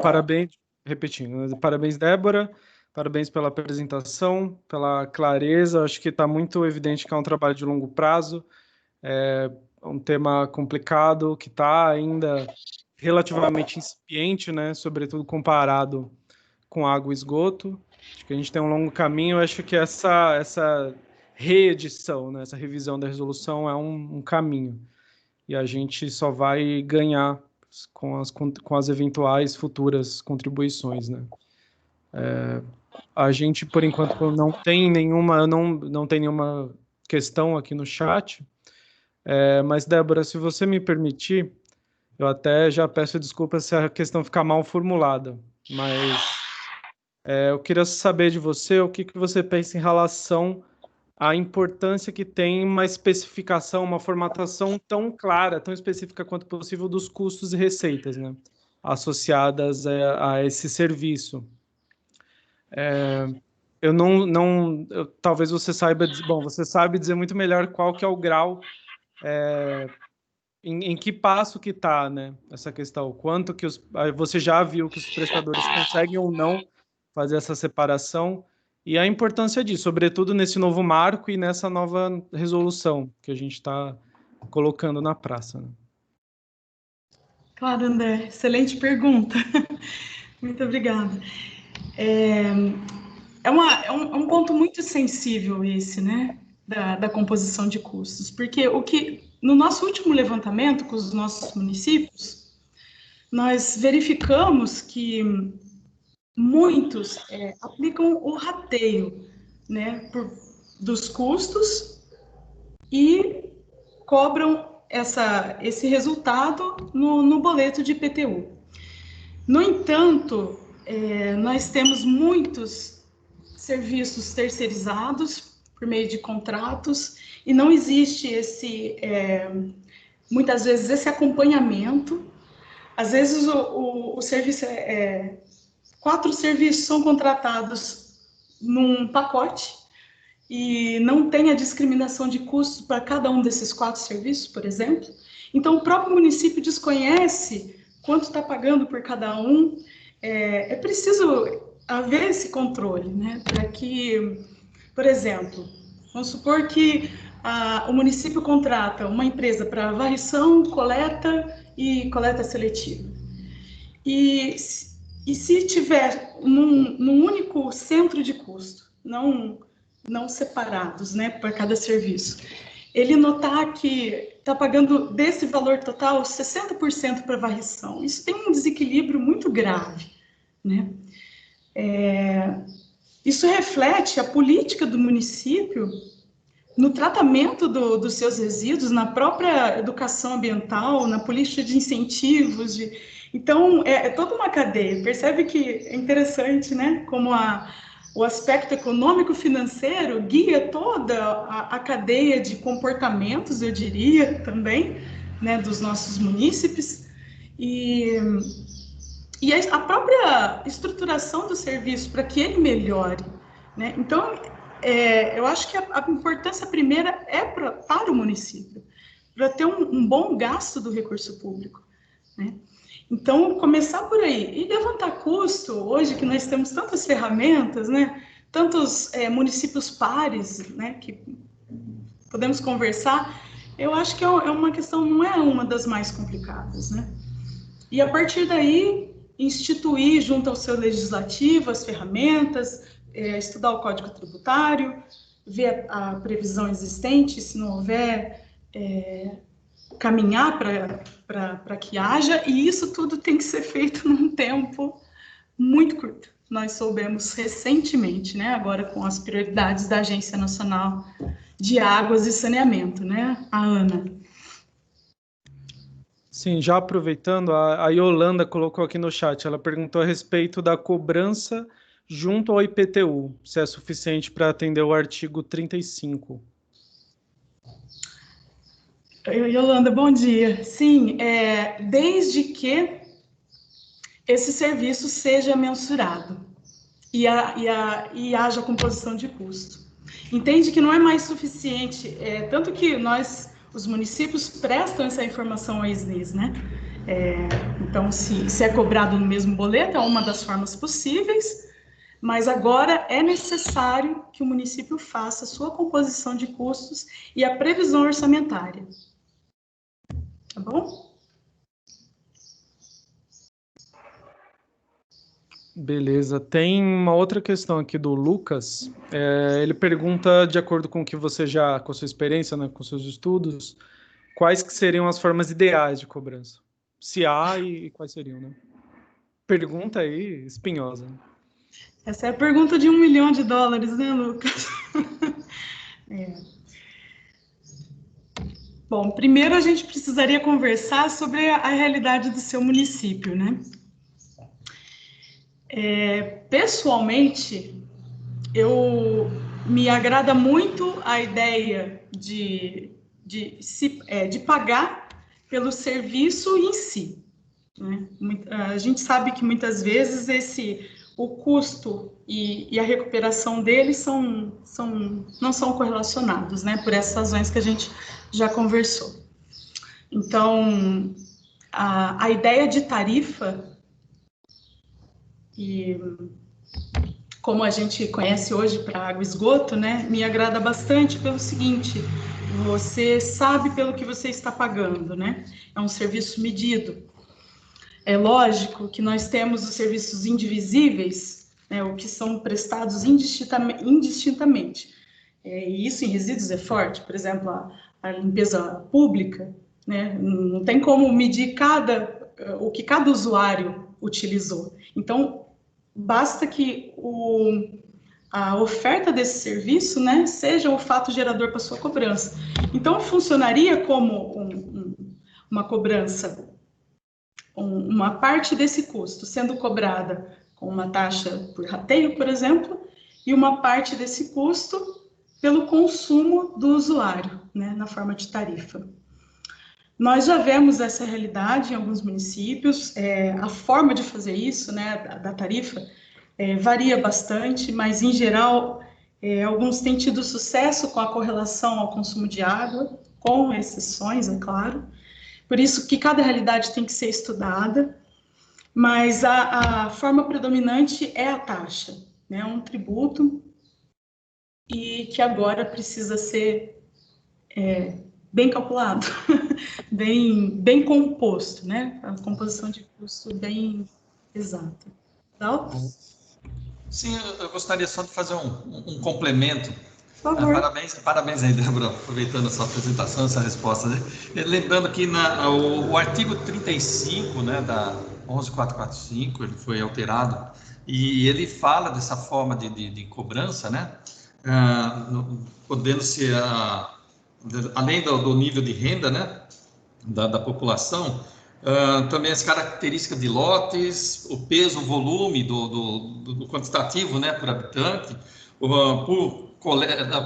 Parabéns, repetindo, parabéns, Débora, parabéns pela apresentação, pela clareza. Acho que está muito evidente que é um trabalho de longo prazo, é um tema complicado que está ainda relativamente incipiente, né? Sobretudo comparado com água e esgoto. Acho que a gente tem um longo caminho. Acho que essa reedição, né? Essa revisão da resolução é um caminho. E a gente só vai ganhar com as eventuais futuras contribuições, né? A gente, por enquanto, não tem nenhuma questão aqui no chat, mas, Débora, se você me permitir, eu até já peço desculpas se a questão ficar mal formulada, mas eu queria saber de você o que você pensa em relação à importância que tem uma especificação, uma formatação tão clara, tão específica quanto possível dos custos e receitas, né, associadas a esse serviço. Talvez você saiba, você sabe dizer muito melhor qual que é o grau, em que passo que está, né, essa questão, quanto que você já viu que os prestadores conseguem ou não fazer essa separação, e a importância disso, sobretudo nesse novo marco e nessa nova resolução que a gente está colocando na praça, né? Claro, André, excelente pergunta. Muito obrigada. É um ponto muito sensível esse, né, da composição de custos, porque no nosso último levantamento com os nossos municípios, nós verificamos que muitos aplicam o rateio, né, dos custos e cobram esse resultado no boleto de IPTU. No entanto, nós temos muitos serviços terceirizados por meio de contratos e não existe muitas vezes esse acompanhamento. Às vezes o serviço 4 serviços são contratados num pacote e não tem a discriminação de custos para cada um desses 4 serviços, por exemplo. Então, o próprio município desconhece quanto está pagando por cada um. É preciso haver esse controle, né? Para que, por exemplo, vamos supor que o município contrata uma empresa para varrição, coleta e coleta seletiva. E se tiver num único centro de custo, não separados, né, para cada serviço, ele notar que está pagando desse valor total 60% para varrição. Isso tem um desequilíbrio muito grave, né? Isso reflete a política do município no tratamento dos seus resíduos, na própria educação ambiental, na política de incentivos. Então, é toda uma cadeia. Percebe que é interessante, né? Como o aspecto econômico-financeiro guia toda a cadeia de comportamentos, eu diria, também, né, dos nossos munícipes. E a própria estruturação do serviço para que ele melhore, né? Então, eu acho que a importância primeira é para o município, para ter um bom gasto do recurso público, né? Então, começar por aí. E levantar custo, hoje que nós temos tantas ferramentas, né? Tantos municípios pares, né? Que podemos conversar, eu acho que é uma questão, não é uma das mais complicadas, né? E a partir daí, instituir junto ao seu legislativo as ferramentas, estudar o Código Tributário, ver a previsão existente, se não houver, caminhar para que haja, e isso tudo tem que ser feito num tempo muito curto. Nós soubemos recentemente, né, agora com as prioridades da Agência Nacional de Águas e Saneamento, né, a ANA. Sim, já aproveitando, a Yolanda colocou aqui no chat, ela perguntou a respeito da cobrança junto ao IPTU, se é suficiente para atender o artigo 35. Yolanda, bom dia. Sim, desde que esse serviço seja mensurado e haja composição de custo. Entende que não é mais suficiente, tanto que os municípios prestam essa informação ao SNIS, né? Então, se é cobrado no mesmo boleto, é uma das formas possíveis, mas agora é necessário que o município faça a sua composição de custos e a previsão orçamentária. Tá bom? Beleza. Tem uma outra questão aqui do Lucas. Ele pergunta, de acordo com o que você com a sua experiência, né, com seus estudos, quais que seriam as formas ideais de cobrança? Se há e quais seriam, né? Pergunta aí espinhosa. Essa é a pergunta de $1 milhão, né, Lucas? Bom, primeiro a gente precisaria conversar sobre a realidade do seu município, né? Pessoalmente, me agrada muito a ideia de pagar pelo serviço em si, né? A gente sabe que muitas vezes o custo e a recuperação deles não são correlacionados, né? Por essas razões que a gente já conversou. Então, a ideia de tarifa, e como a gente conhece hoje para água e esgoto, né, me agrada bastante pelo seguinte: você sabe pelo que você está pagando, né? É um serviço medido. É lógico que nós temos os serviços indivisíveis, né, o que são prestados indistintamente. E isso em resíduos é forte. Por exemplo, a limpeza pública, né, não tem como medir o que cada usuário utilizou. Então, basta que a oferta desse serviço, né, seja o fato gerador para sua cobrança. Então, funcionaria como uma cobrança, uma parte desse custo sendo cobrada com uma taxa por rateio, por exemplo, e uma parte desse custo pelo consumo do usuário, né, na forma de tarifa. Nós já vemos essa realidade em alguns municípios. A forma de fazer isso, né, da tarifa, varia bastante, mas, em geral, alguns têm tido sucesso com a correlação ao consumo de água, com exceções, é claro. Por isso que cada realidade tem que ser estudada, mas a forma predominante é a taxa, né, um tributo, e que agora precisa ser bem calculado, bem composto, né? A composição de custo bem exata. Tá? Sim, eu gostaria só de fazer um complemento. Por favor. Parabéns aí, Débora, aproveitando a sua apresentação, essa resposta, né? Lembrando que o artigo 35, né, da 11445, ele foi alterado, e ele fala dessa forma de cobrança, né? Podendo ser, além do nível de renda, né, da população, também as características de lotes, o peso, o volume do quantitativo, né, por habitante, por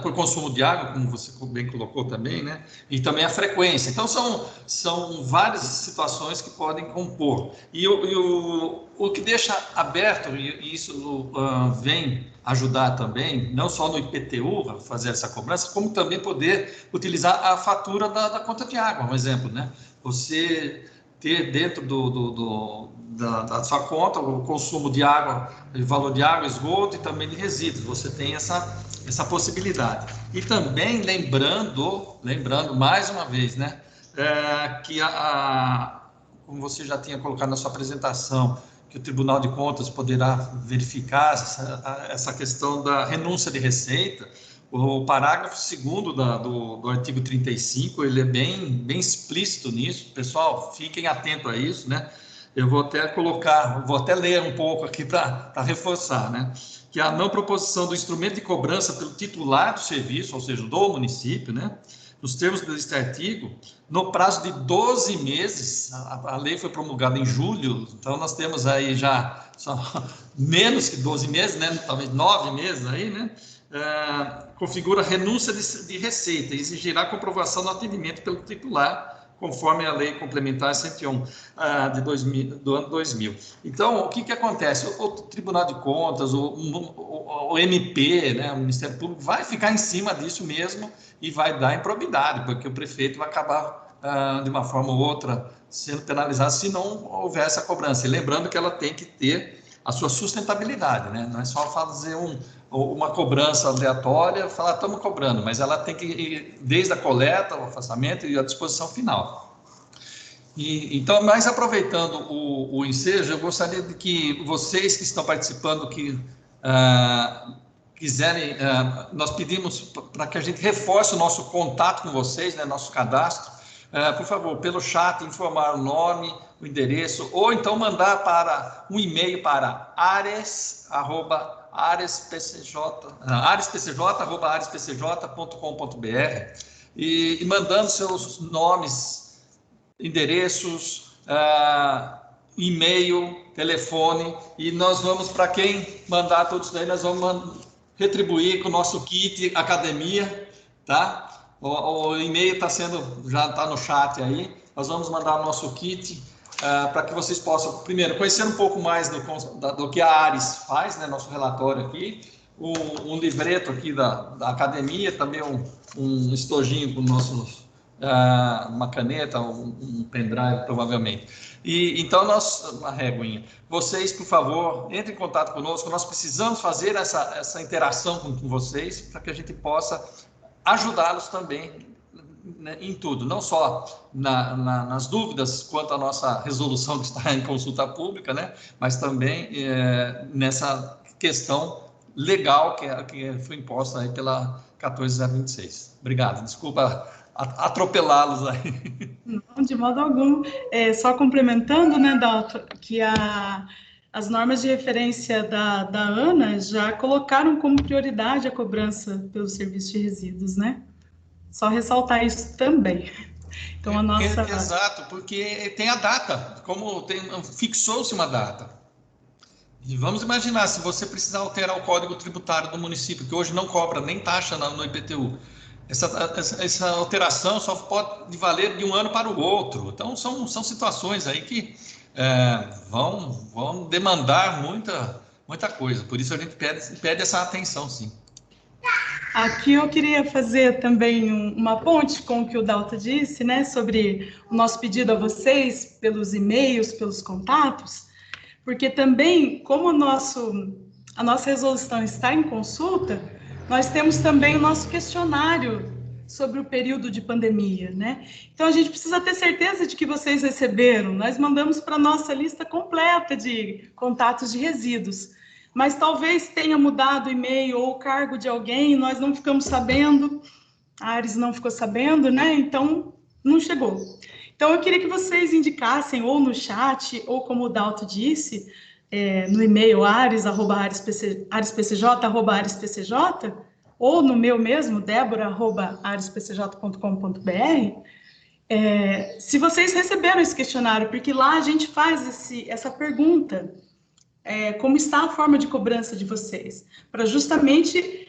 por consumo de água, como você bem colocou também, né? E também a frequência. Então, são várias situações que podem compor. E o que deixa aberto, e isso vem ajudar também, não só no IPTU, a fazer essa cobrança, como também poder utilizar a fatura da conta de água, um exemplo, né? Você ter dentro da sua conta o consumo de água, o valor de água, esgoto e também de resíduos. Você tem essa possibilidade. E também lembrando mais uma vez, né, que como você já tinha colocado na sua apresentação, que o Tribunal de Contas poderá verificar essa questão da renúncia de receita. O parágrafo 2º do artigo 35, ele é bem explícito nisso. Pessoal, fiquem atentos a isso, né? Eu vou até ler um pouco aqui para reforçar, né? Que a não proposição do instrumento de cobrança pelo titular do serviço, ou seja, do município, né? Nos termos deste artigo, no prazo de 12 meses, a lei foi promulgada em julho, então nós temos aí já só menos que 12 meses, né? Talvez 9 meses aí, né? Configura renúncia de receita e exigirá comprovação do atendimento pelo titular, conforme a Lei Complementar 101 do ano 2000. Então, o que acontece? O Tribunal de Contas, o MP, né, o Ministério Público, vai ficar em cima disso mesmo e vai dar improbidade, porque o prefeito vai acabar, de uma forma ou outra, sendo penalizado se não houver essa cobrança. E lembrando que ela tem que ter a sua sustentabilidade, né? Não é só fazer uma cobrança aleatória, falar, estamos cobrando, mas ela tem que ir desde a coleta, o afastamento e a disposição final. Então, mais aproveitando o ensejo, eu gostaria de que vocês que estão participando, que quiserem, nós pedimos para que a gente reforce o nosso contato com vocês, né, nosso cadastro, por favor, pelo chat, informar o nome, o endereço, ou então mandar para um e-mail para arespcj@arespcj.com.br e mandando seus nomes, endereços, e-mail, telefone, e nós vamos, para quem mandar todos isso daí, nós vamos retribuir com o nosso kit academia, tá? O e-mail já está no chat aí, nós vamos mandar o nosso kit para que vocês possam, primeiro, conhecer um pouco mais do que a Ares faz, né, nosso relatório aqui, um livreto aqui da academia, também um estojinho com nossos, uma caneta, um pendrive, provavelmente. Então, uma réguinha. Vocês, por favor, entrem em contato conosco, nós precisamos fazer essa interação com vocês, para que a gente possa ajudá-los também, né, em tudo, não só nas dúvidas quanto à nossa resolução que está em consulta pública, né, mas também nessa questão legal que foi imposta aí pela 14026. Obrigado, desculpa atropelá-los aí. Não, de modo algum. Só complementando, né, Dalton, que as normas de referência da ANA já colocaram como prioridade a cobrança pelo serviço de resíduos, né? Só ressaltar isso também. Então, a nossa... Exato, porque tem a data, fixou-se uma data. E vamos imaginar, se você precisar alterar o código tributário do município, que hoje não cobra nem taxa no IPTU, essa alteração só pode valer de um ano para o outro. Então, são situações aí que vão demandar muita coisa. Por isso, a gente pede essa atenção, sim. Aqui eu queria fazer também uma ponte com o que o Dalton disse, né, sobre o nosso pedido a vocês, pelos e-mails, pelos contatos, porque também, como a nossa resolução está em consulta, nós temos também o nosso questionário sobre o período de pandemia, né? Então, a gente precisa ter certeza de que vocês receberam. Nós mandamos para a nossa lista completa de contatos de resíduos, mas talvez tenha mudado o e-mail ou o cargo de alguém, nós não ficamos sabendo, a Ares não ficou sabendo, né? Então, não chegou. Então, eu queria que vocês indicassem, ou no chat, ou como o Dalton disse, no e-mail arespcj@arespcj, ou no meu mesmo, debora@arespcj.com.br, se vocês receberam esse questionário, porque lá a gente faz essa pergunta, como está a forma de cobrança de vocês, para justamente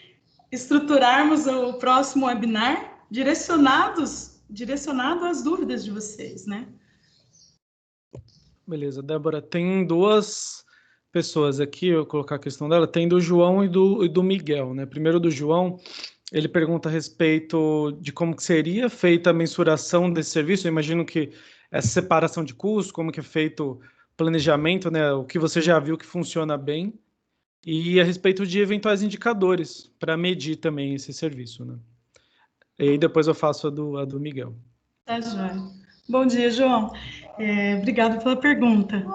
estruturarmos o próximo webinar direcionado às dúvidas de vocês, né? Beleza, Débora, tem duas pessoas aqui, eu vou colocar a questão dela, tem do João e do Miguel, né? Primeiro do João, ele pergunta a respeito de como que seria feita a mensuração desse serviço. Eu imagino que essa separação de custos, como que é feito o planejamento, né? O que você já viu que funciona bem, e a respeito de eventuais indicadores para medir também esse serviço, né? E aí depois eu faço a do Miguel. Tá, joia. Bom dia, João. Obrigada pela pergunta.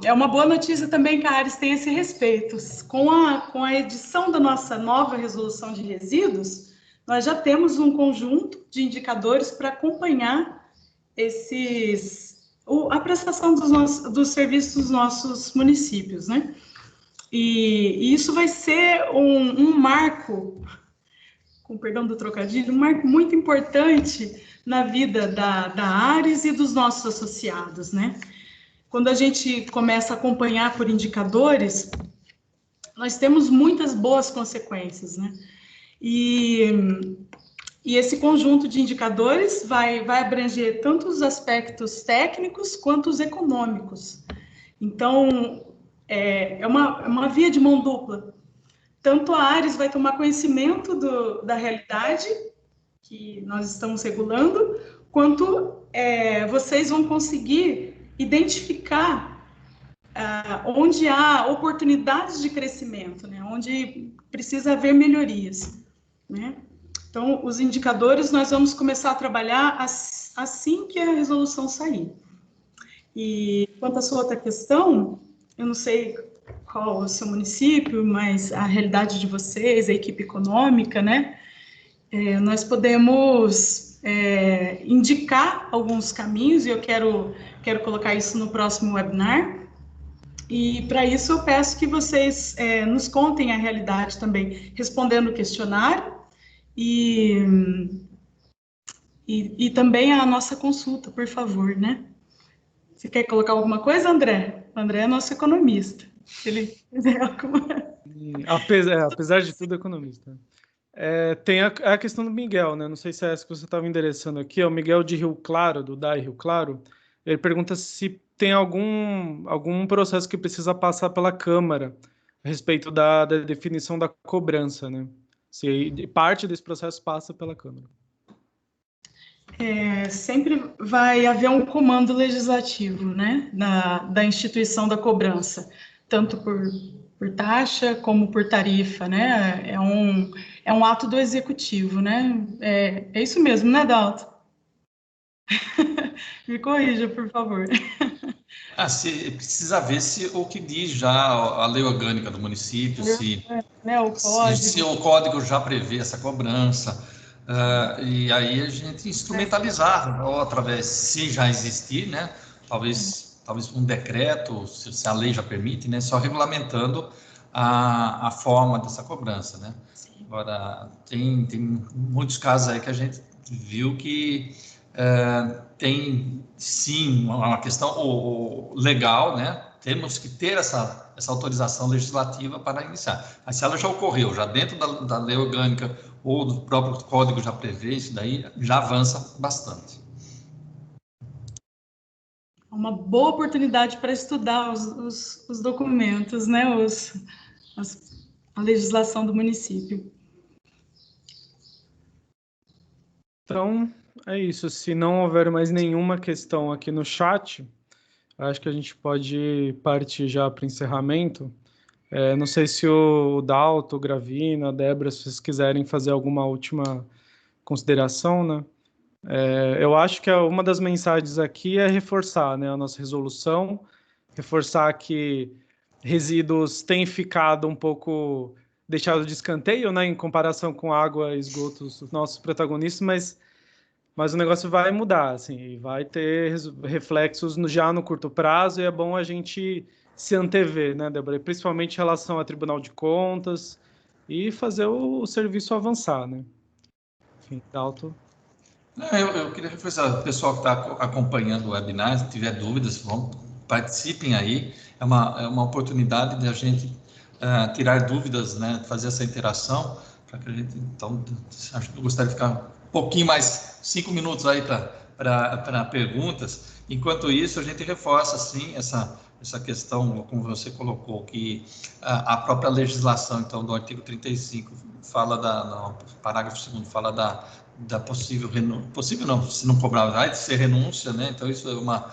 É uma boa notícia também que a Ares tem a esse respeito. Com a edição da nossa nova resolução de resíduos, nós já temos um conjunto de indicadores para acompanhar a prestação dos serviços dos nossos municípios, né? E isso vai ser um marco, com perdão do trocadilho, um marco muito importante na vida da Ares e dos nossos associados, né? Quando a gente começa a acompanhar por indicadores, nós temos muitas boas consequências, né? E esse conjunto de indicadores vai abranger tanto os aspectos técnicos quanto os econômicos. Então, é uma via de mão dupla. Tanto a Ares vai tomar conhecimento da realidade que nós estamos regulando, quanto vocês vão conseguir identificar onde há oportunidades de crescimento, né? Onde precisa haver melhorias, né? Então, os indicadores nós vamos começar a trabalhar assim que a resolução sair. E quanto à sua outra questão, eu não sei qual o seu município, mas a realidade de vocês, a equipe econômica, né? Nós podemos indicar alguns caminhos, e eu quero colocar isso no próximo webinar. E para isso eu peço que vocês nos contem a realidade também, respondendo o questionário e também a nossa consulta, por favor, né? Você quer colocar alguma coisa, André? O André é nosso economista. Se ele quiser alguma... Apesar de tudo, economista. Tem a questão do Miguel, né? Não sei se é essa que você estava endereçando aqui, é o Miguel de Rio Claro, do DAI Rio Claro. Ele pergunta se tem algum processo que precisa passar pela Câmara a respeito da definição da cobrança, né? Se parte desse processo passa pela Câmara. Sempre vai haver um comando legislativo, né, da instituição da cobrança, tanto por taxa como por tarifa, né? É um ato do executivo, né? É isso mesmo, né, Dalton? Me corrija, por favor. Precisa ver se o que diz já a lei orgânica do município, se o código já prevê essa cobrança, e aí a gente instrumentalizar, ou através, se já existir, né, talvez um decreto, se a lei já permite, né, só regulamentando a forma dessa cobrança, né. Sim. Agora, tem muitos casos aí que a gente viu que tem sim uma questão legal, né? Temos que ter essa autorização legislativa para iniciar. Mas se ela já ocorreu, já dentro da lei orgânica ou do próprio código já prevê isso daí, já avança bastante. Uma boa oportunidade para estudar os documentos, né? A legislação do município. Então, é isso. Se não houver mais nenhuma questão aqui no chat, acho que a gente pode partir já para o encerramento. Não sei se o Dalton, o Gravina, a Débora, se vocês quiserem fazer alguma última consideração, né? Eu acho que uma das mensagens aqui é reforçar, né, a nossa resolução, reforçar que resíduos têm ficado um pouco deixados de escanteio, né, em comparação com água e esgotos, os nossos protagonistas, mas o negócio vai mudar, assim, vai ter reflexos já no curto prazo, e é bom a gente se antever, né, Débora? Principalmente em relação ao Tribunal de Contas e fazer o serviço avançar, né? Enfim, Dalton. Eu queria reforçar, o pessoal que está acompanhando o webinar, se tiver dúvidas, participem aí, é uma oportunidade de a gente tirar dúvidas, né, fazer essa interação. Então, acho que eu gostaria de ficar um pouquinho mais, 5 minutos aí para perguntas. Enquanto isso, a gente reforça, sim, essa questão, como você colocou, que a própria legislação, então, do artigo 35, fala no parágrafo 2º, fala da possível não, se não cobrar, vai de ser renúncia, né? Então, isso é uma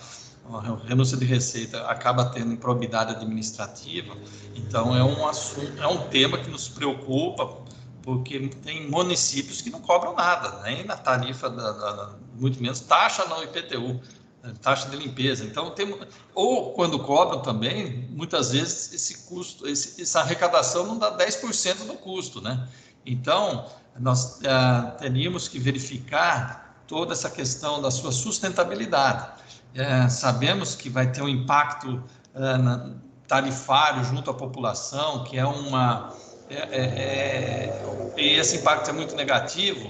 renúncia de receita, acaba tendo improbidade administrativa. Então, é um assunto, é um tema que nos preocupa, porque tem municípios que não cobram nada, nem na tarifa, muito menos taxa no IPTU, taxa de limpeza. Então, ou quando cobram também, muitas vezes esse custo, essa arrecadação não dá 10% do custo, né? Então, nós teríamos que verificar toda essa questão da sua sustentabilidade. Sabemos que vai ter um impacto tarifário junto à população, que e esse impacto é muito negativo,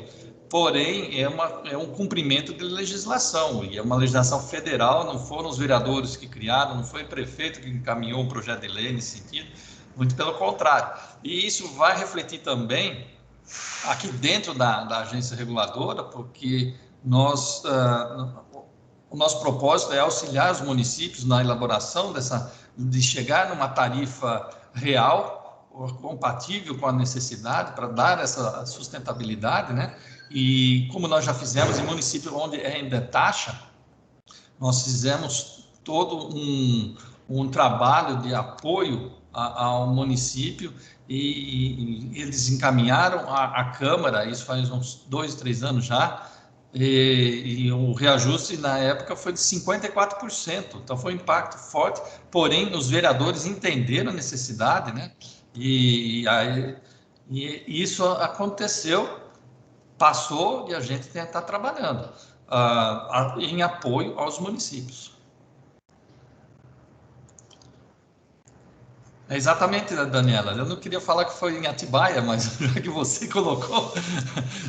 porém é um cumprimento de legislação, e é uma legislação federal, não foram os vereadores que criaram, não foi o prefeito que encaminhou um projeto de lei nesse sentido, muito pelo contrário. E isso vai refletir também aqui dentro da agência reguladora, porque o nosso propósito é auxiliar os municípios na elaboração de chegar numa tarifa real, compatível com a necessidade, para dar essa sustentabilidade, né? E como nós já fizemos em municípios onde ainda é taxa, nós fizemos todo um trabalho de apoio ao município, e eles encaminharam à Câmara, isso faz uns 2, 3 anos já, e o reajuste na época foi de 54%, então foi um impacto forte, porém os vereadores entenderam a necessidade, né? E isso aconteceu, passou, e a gente está trabalhando em apoio aos municípios. Exatamente, Daniela. Eu não queria falar que foi em Atibaia, mas já que você colocou,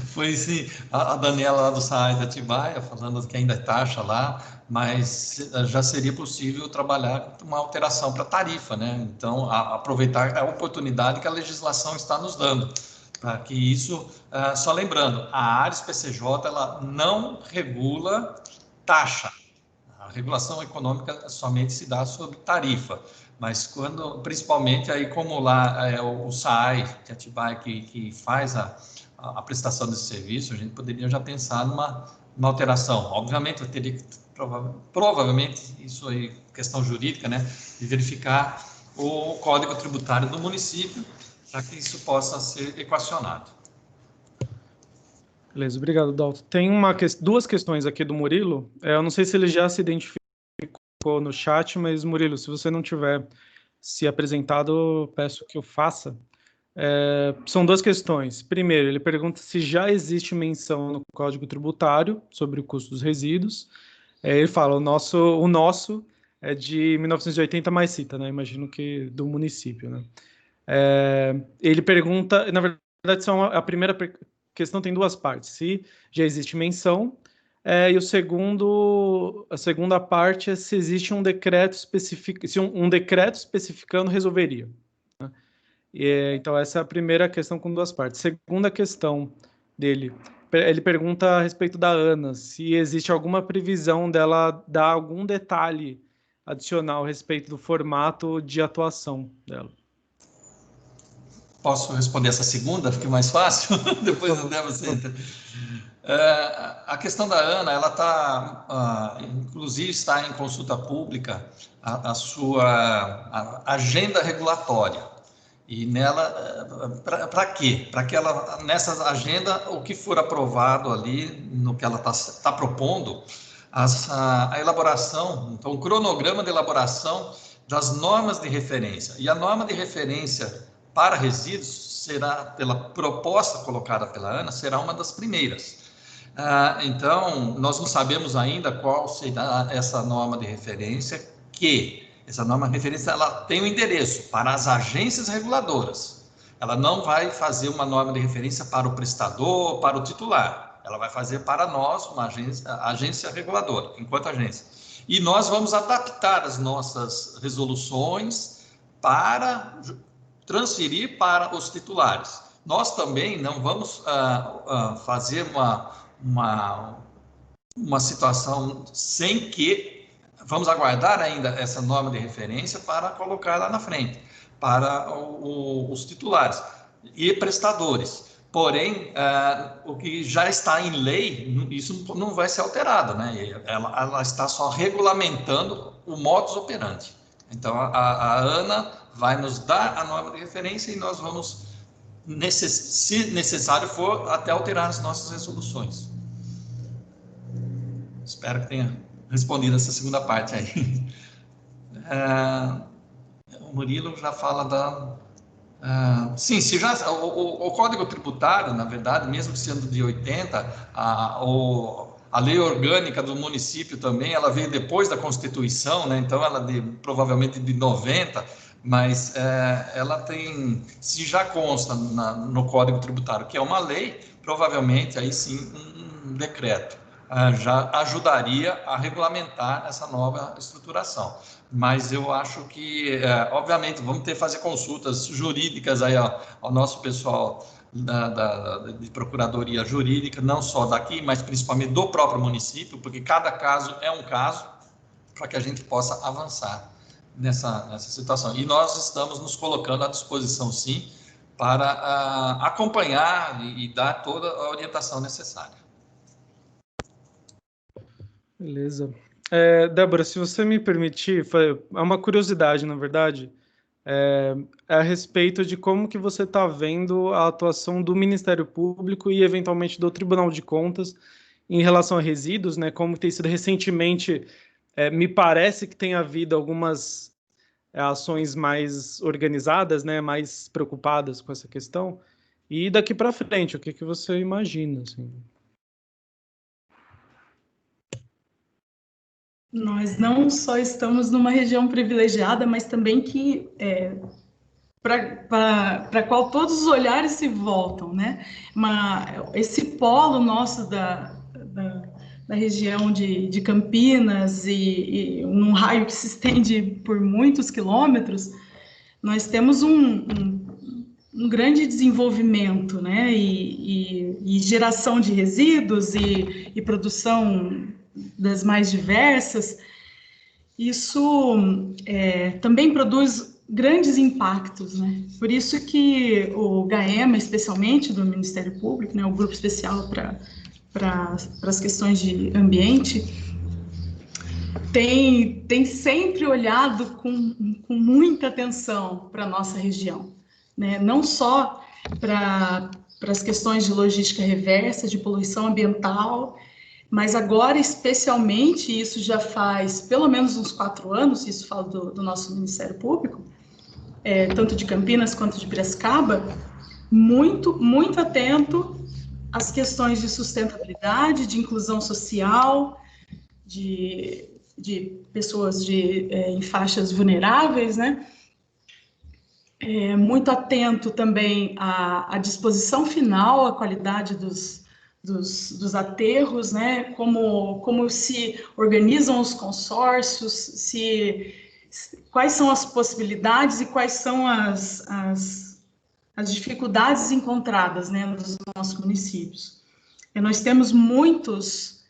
foi sim a Daniela lá do SAAI de Atibaia, falando que ainda é taxa lá, mas já seria possível trabalhar uma alteração para tarifa, né? Então, aproveitar a oportunidade que a legislação está nos dando, para que isso, só lembrando, a Ares PCJ, ela não regula taxa. A regulação econômica somente se dá sobre tarifa. Mas principalmente aí como lá o SAAI de Atibaia que faz a prestação desse serviço, a gente poderia já pensar numa alteração. Obviamente, eu teria que, provavelmente, isso aí, questão jurídica, né, de verificar o Código Tributário do município, para que isso possa ser equacionado. Beleza, obrigado, Dalton. Tem duas questões aqui do Murilo. Eu não sei se ele já se identificou no chat, mas, Murilo, se você não tiver se apresentado, peço que o faça. São duas questões. Primeiro, ele pergunta se já existe menção no Código Tributário sobre o custo dos resíduos. Ele fala, o nosso é de 1980, mas cita, né? Imagino que do município, né? Ele pergunta, na verdade, a primeira questão tem duas partes. Se já existe menção, e a segunda parte é se existe um decreto específico, se um decreto especificando resolveria, né? Então, essa é a primeira questão com duas partes. Segunda questão dele, ele pergunta a respeito da ANA, se existe alguma previsão dela dar algum detalhe adicional a respeito do formato de atuação dela. Posso responder essa segunda? Fica mais fácil? Depois você entra. A questão da ANA, ela está, inclusive, está em consulta pública a sua agenda regulatória. E nela, para quê? Para que ela, nessa agenda, o que for aprovado ali, no que ela está propondo, a elaboração, então, o cronograma de elaboração das normas de referência. E a norma de referência para resíduos será, pela proposta colocada pela ANA, será uma das primeiras. Então, nós não sabemos ainda qual será essa norma de referência, essa norma de referência ela tem um endereço para as agências reguladoras. Ela não vai fazer uma norma de referência para o prestador, para o titular. Ela vai fazer para nós, uma agência reguladora, enquanto agência. E nós vamos adaptar as nossas resoluções para transferir para os titulares. Nós também não vamos fazer uma situação sem que vamos aguardar ainda essa norma de referência para colocar lá na frente, para os titulares e prestadores. Porém, o que já está em lei, isso não vai ser alterado, né? Ela está só regulamentando o modus operandi. Então, a Ana vai nos dar a norma de referência e nós vamos, se necessário for, até alterar as nossas resoluções. Espero que tenha respondido essa segunda parte aí. O Murilo já fala da... sim, se já, o Código Tributário, na verdade, mesmo sendo de 80, a lei orgânica do município também, ela veio depois da Constituição, né? Então ela provavelmente de 90, mas ela tem, se já consta no Código Tributário que é uma lei, provavelmente aí sim um decreto já ajudaria a regulamentar essa nova estruturação. Mas eu acho que, obviamente, vamos ter que fazer consultas jurídicas aí ao nosso pessoal de Procuradoria Jurídica, não só daqui, mas principalmente do próprio município, porque cada caso é um caso, para que a gente possa avançar nessa situação. E nós estamos nos colocando à disposição, sim, para acompanhar e dar toda a orientação necessária. Beleza. Débora, se você me permitir, é uma curiosidade, na verdade, a respeito de como que você está vendo a atuação do Ministério Público e, eventualmente, do Tribunal de Contas em relação a resíduos, né? Como tem sido recentemente, me parece que tem havido algumas ações mais organizadas, né? Mais preocupadas com essa questão. E daqui para frente, o que que você imagina, assim? Nós não só estamos numa região privilegiada, mas também que para qual todos os olhares se voltam, né? Esse polo nosso da região de Campinas e num raio que se estende por muitos quilômetros, nós temos um grande desenvolvimento, né? E geração de resíduos e produção das mais diversas, isso também produz grandes impactos, né? Por isso que o GAEMA, especialmente do Ministério Público, né, o Grupo Especial para as questões de ambiente, tem sempre olhado com muita atenção para a nossa região, né? Não só para as questões de logística reversa, de poluição ambiental, mas agora, especialmente, isso já faz pelo menos uns 4 anos, isso falo do nosso Ministério Público, tanto de Campinas quanto de Piracicaba, muito atento às questões de sustentabilidade, de inclusão social, de pessoas em faixas vulneráveis, né? Muito atento também à disposição final, à qualidade dos aterros, né? Como se organizam os consórcios, quais são as possibilidades e quais são as dificuldades encontradas, né, nos nossos municípios. Nós temos muitos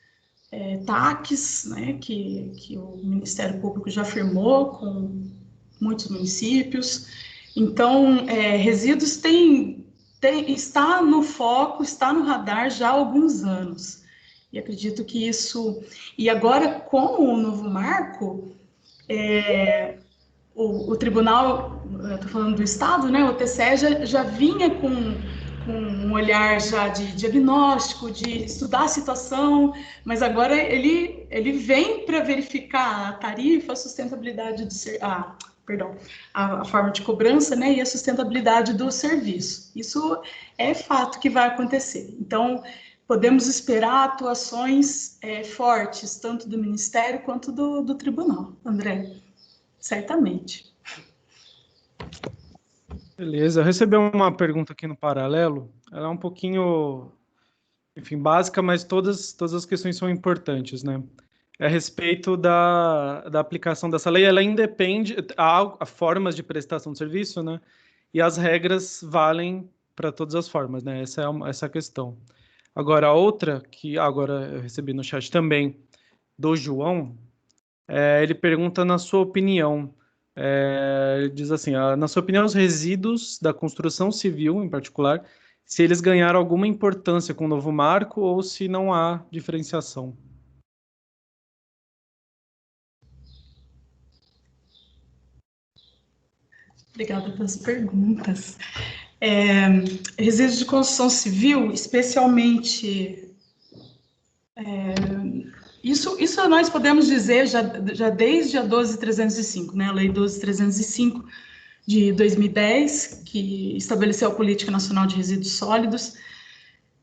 TACs, né, que o Ministério Público já firmou com muitos municípios. Então, resíduos está no foco, está no radar já há alguns anos. E acredito que isso... E agora, com o novo marco, o Tribunal, estou falando do Estado, né, o TCE já vinha com um olhar já de diagnóstico, de estudar a situação, mas agora ele vem para verificar a tarifa, a sustentabilidade a forma de cobrança, né, e a sustentabilidade do serviço. Isso é fato que vai acontecer. Então, podemos esperar atuações fortes, tanto do Ministério quanto do Tribunal, André. Certamente. Beleza. Eu recebi uma pergunta aqui no paralelo. Ela é um pouquinho, enfim, básica, mas todas as questões são importantes, né? A respeito da aplicação dessa lei, ela independe, há formas de prestação de serviço, né? e as regras valem para todas as formas, né? Essa é a questão. Agora, a outra, que agora eu recebi no chat também, do João, ele pergunta na sua opinião, ele diz assim, na sua opinião, os resíduos da construção civil, em particular, se eles ganharam alguma importância com o novo marco ou se não há diferenciação. Obrigada pelas perguntas. Resíduos de construção civil, especialmente... Isso nós podemos dizer já desde a 12.305, né? A Lei 12.305 de 2010, que estabeleceu a Política Nacional de Resíduos Sólidos.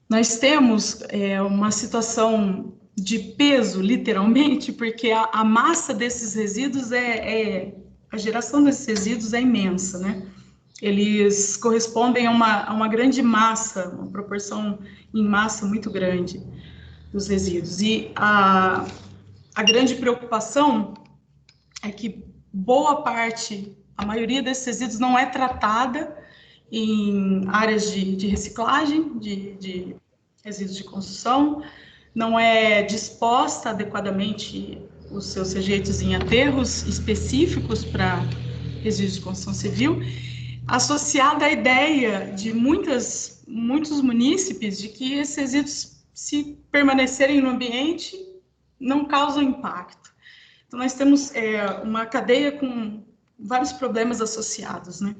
Nós temos uma situação de peso, literalmente, porque a massa desses resíduos a geração desses resíduos é imensa, né? Eles correspondem a uma grande massa, uma proporção em massa muito grande dos resíduos. E a grande preocupação é que boa parte, a maioria desses resíduos não é tratada em áreas de reciclagem, de resíduos de construção, não é disposta adequadamente os seus rejeitos em aterros específicos para resíduos de construção civil, associada à ideia de muitos munícipes de que esses resíduos, se permanecerem no ambiente, não causam impacto. Então, nós temos uma cadeia com vários problemas associados, né?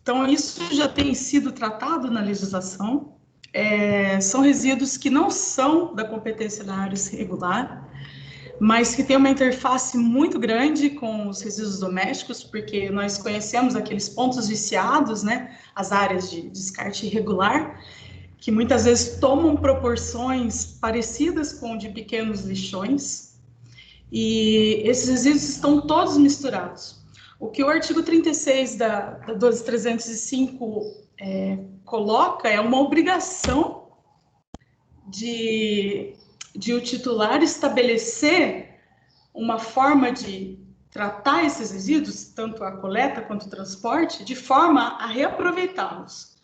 Então, isso já tem sido tratado na legislação. São resíduos que não são da competência da área regular, mas que tem uma interface muito grande com os resíduos domésticos, porque nós conhecemos aqueles pontos viciados, né? As áreas de descarte irregular, que muitas vezes tomam proporções parecidas com de pequenos lixões, e esses resíduos estão todos misturados. O que o artigo 36 da 12.305 coloca é uma obrigação de o titular estabelecer uma forma de tratar esses resíduos, tanto a coleta quanto o transporte, de forma a reaproveitá-los.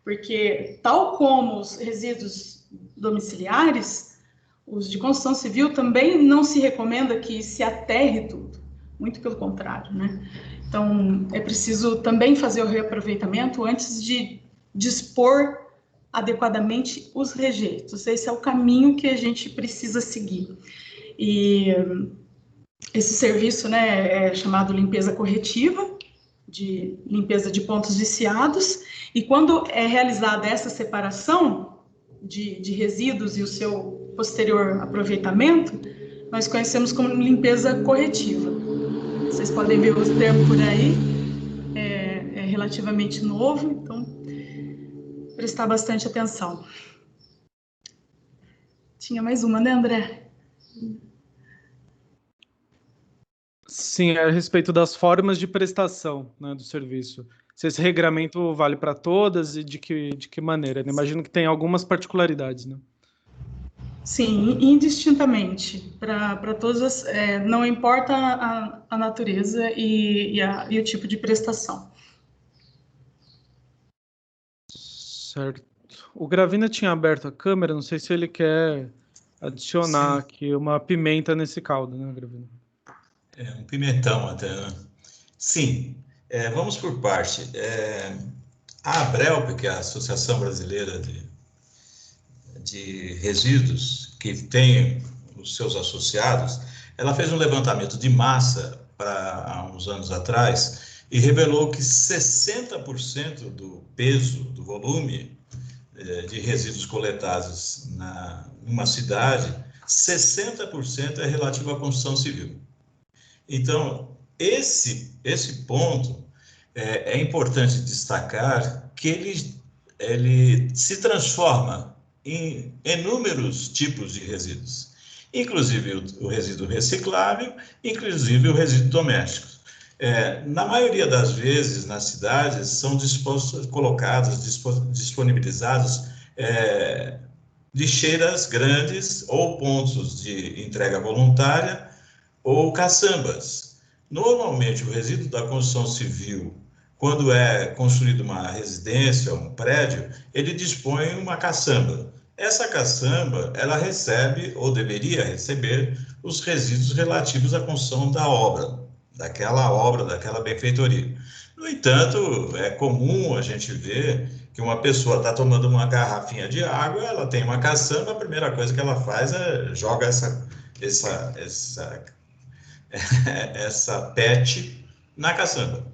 Porque, tal como os resíduos domiciliares, os de construção civil também não se recomenda que se aterre tudo, muito pelo contrário, né? Então, é preciso também fazer o reaproveitamento antes de dispor adequadamente os rejeitos. Esse é o caminho que a gente precisa seguir. E esse serviço, né, é chamado limpeza corretiva, de limpeza de pontos viciados, e quando é realizada essa separação de resíduos e o seu posterior aproveitamento, nós conhecemos como limpeza corretiva. Vocês podem ver o termo por aí, é relativamente novo, então prestar bastante atenção. Tinha mais uma, né, André? Sim, a respeito das formas de prestação, né, do serviço. Se esse regramento vale para todas e de que maneira? Eu imagino que tem algumas particularidades, né? Sim, indistintamente, para todas, não importa a natureza e o tipo de prestação. Certo. O Gravina tinha aberto a câmera, não sei se ele quer adicionar aqui uma pimenta nesse caldo, né, Gravina? Um pimentão até, né? Sim, vamos por parte. A ABRELP, que é a Associação Brasileira de Resíduos, que tem os seus associados, ela fez um levantamento de massa há uns anos atrás e revelou que 60% do peso, do volume de resíduos coletados numa cidade, 60% é relativo à construção civil. Então, esse ponto é importante destacar que ele se transforma em inúmeros tipos de resíduos, inclusive o resíduo reciclável, inclusive o resíduo doméstico. Na maioria das vezes, nas cidades, são disponibilizados lixeiras grandes ou pontos de entrega voluntária ou caçambas. Normalmente, o resíduo da construção civil quando é construída uma residência, um prédio, ele dispõe uma caçamba. Essa caçamba, ela recebe, ou deveria receber, os resíduos relativos à construção da obra, daquela benfeitoria. No entanto, é comum a gente ver que uma pessoa está tomando uma garrafinha de água, ela tem uma caçamba, a primeira coisa que ela faz é joga essa PET na caçamba.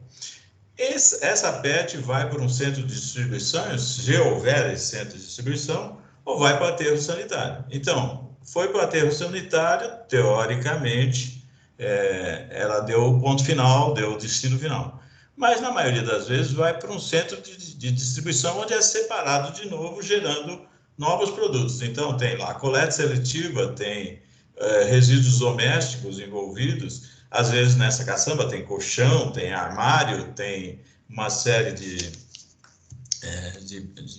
Essa PET vai para um centro de distribuição, se houver esse centro de distribuição, ou vai para o aterro sanitário. Então, foi para o aterro sanitário, teoricamente, ela deu o ponto final, deu o destino final. Mas, na maioria das vezes, vai para um centro de distribuição, onde é separado de novo, gerando novos produtos. Então, tem lá coleta seletiva, tem resíduos domésticos envolvidos. Às vezes, nessa caçamba, tem colchão, tem armário, tem uma série de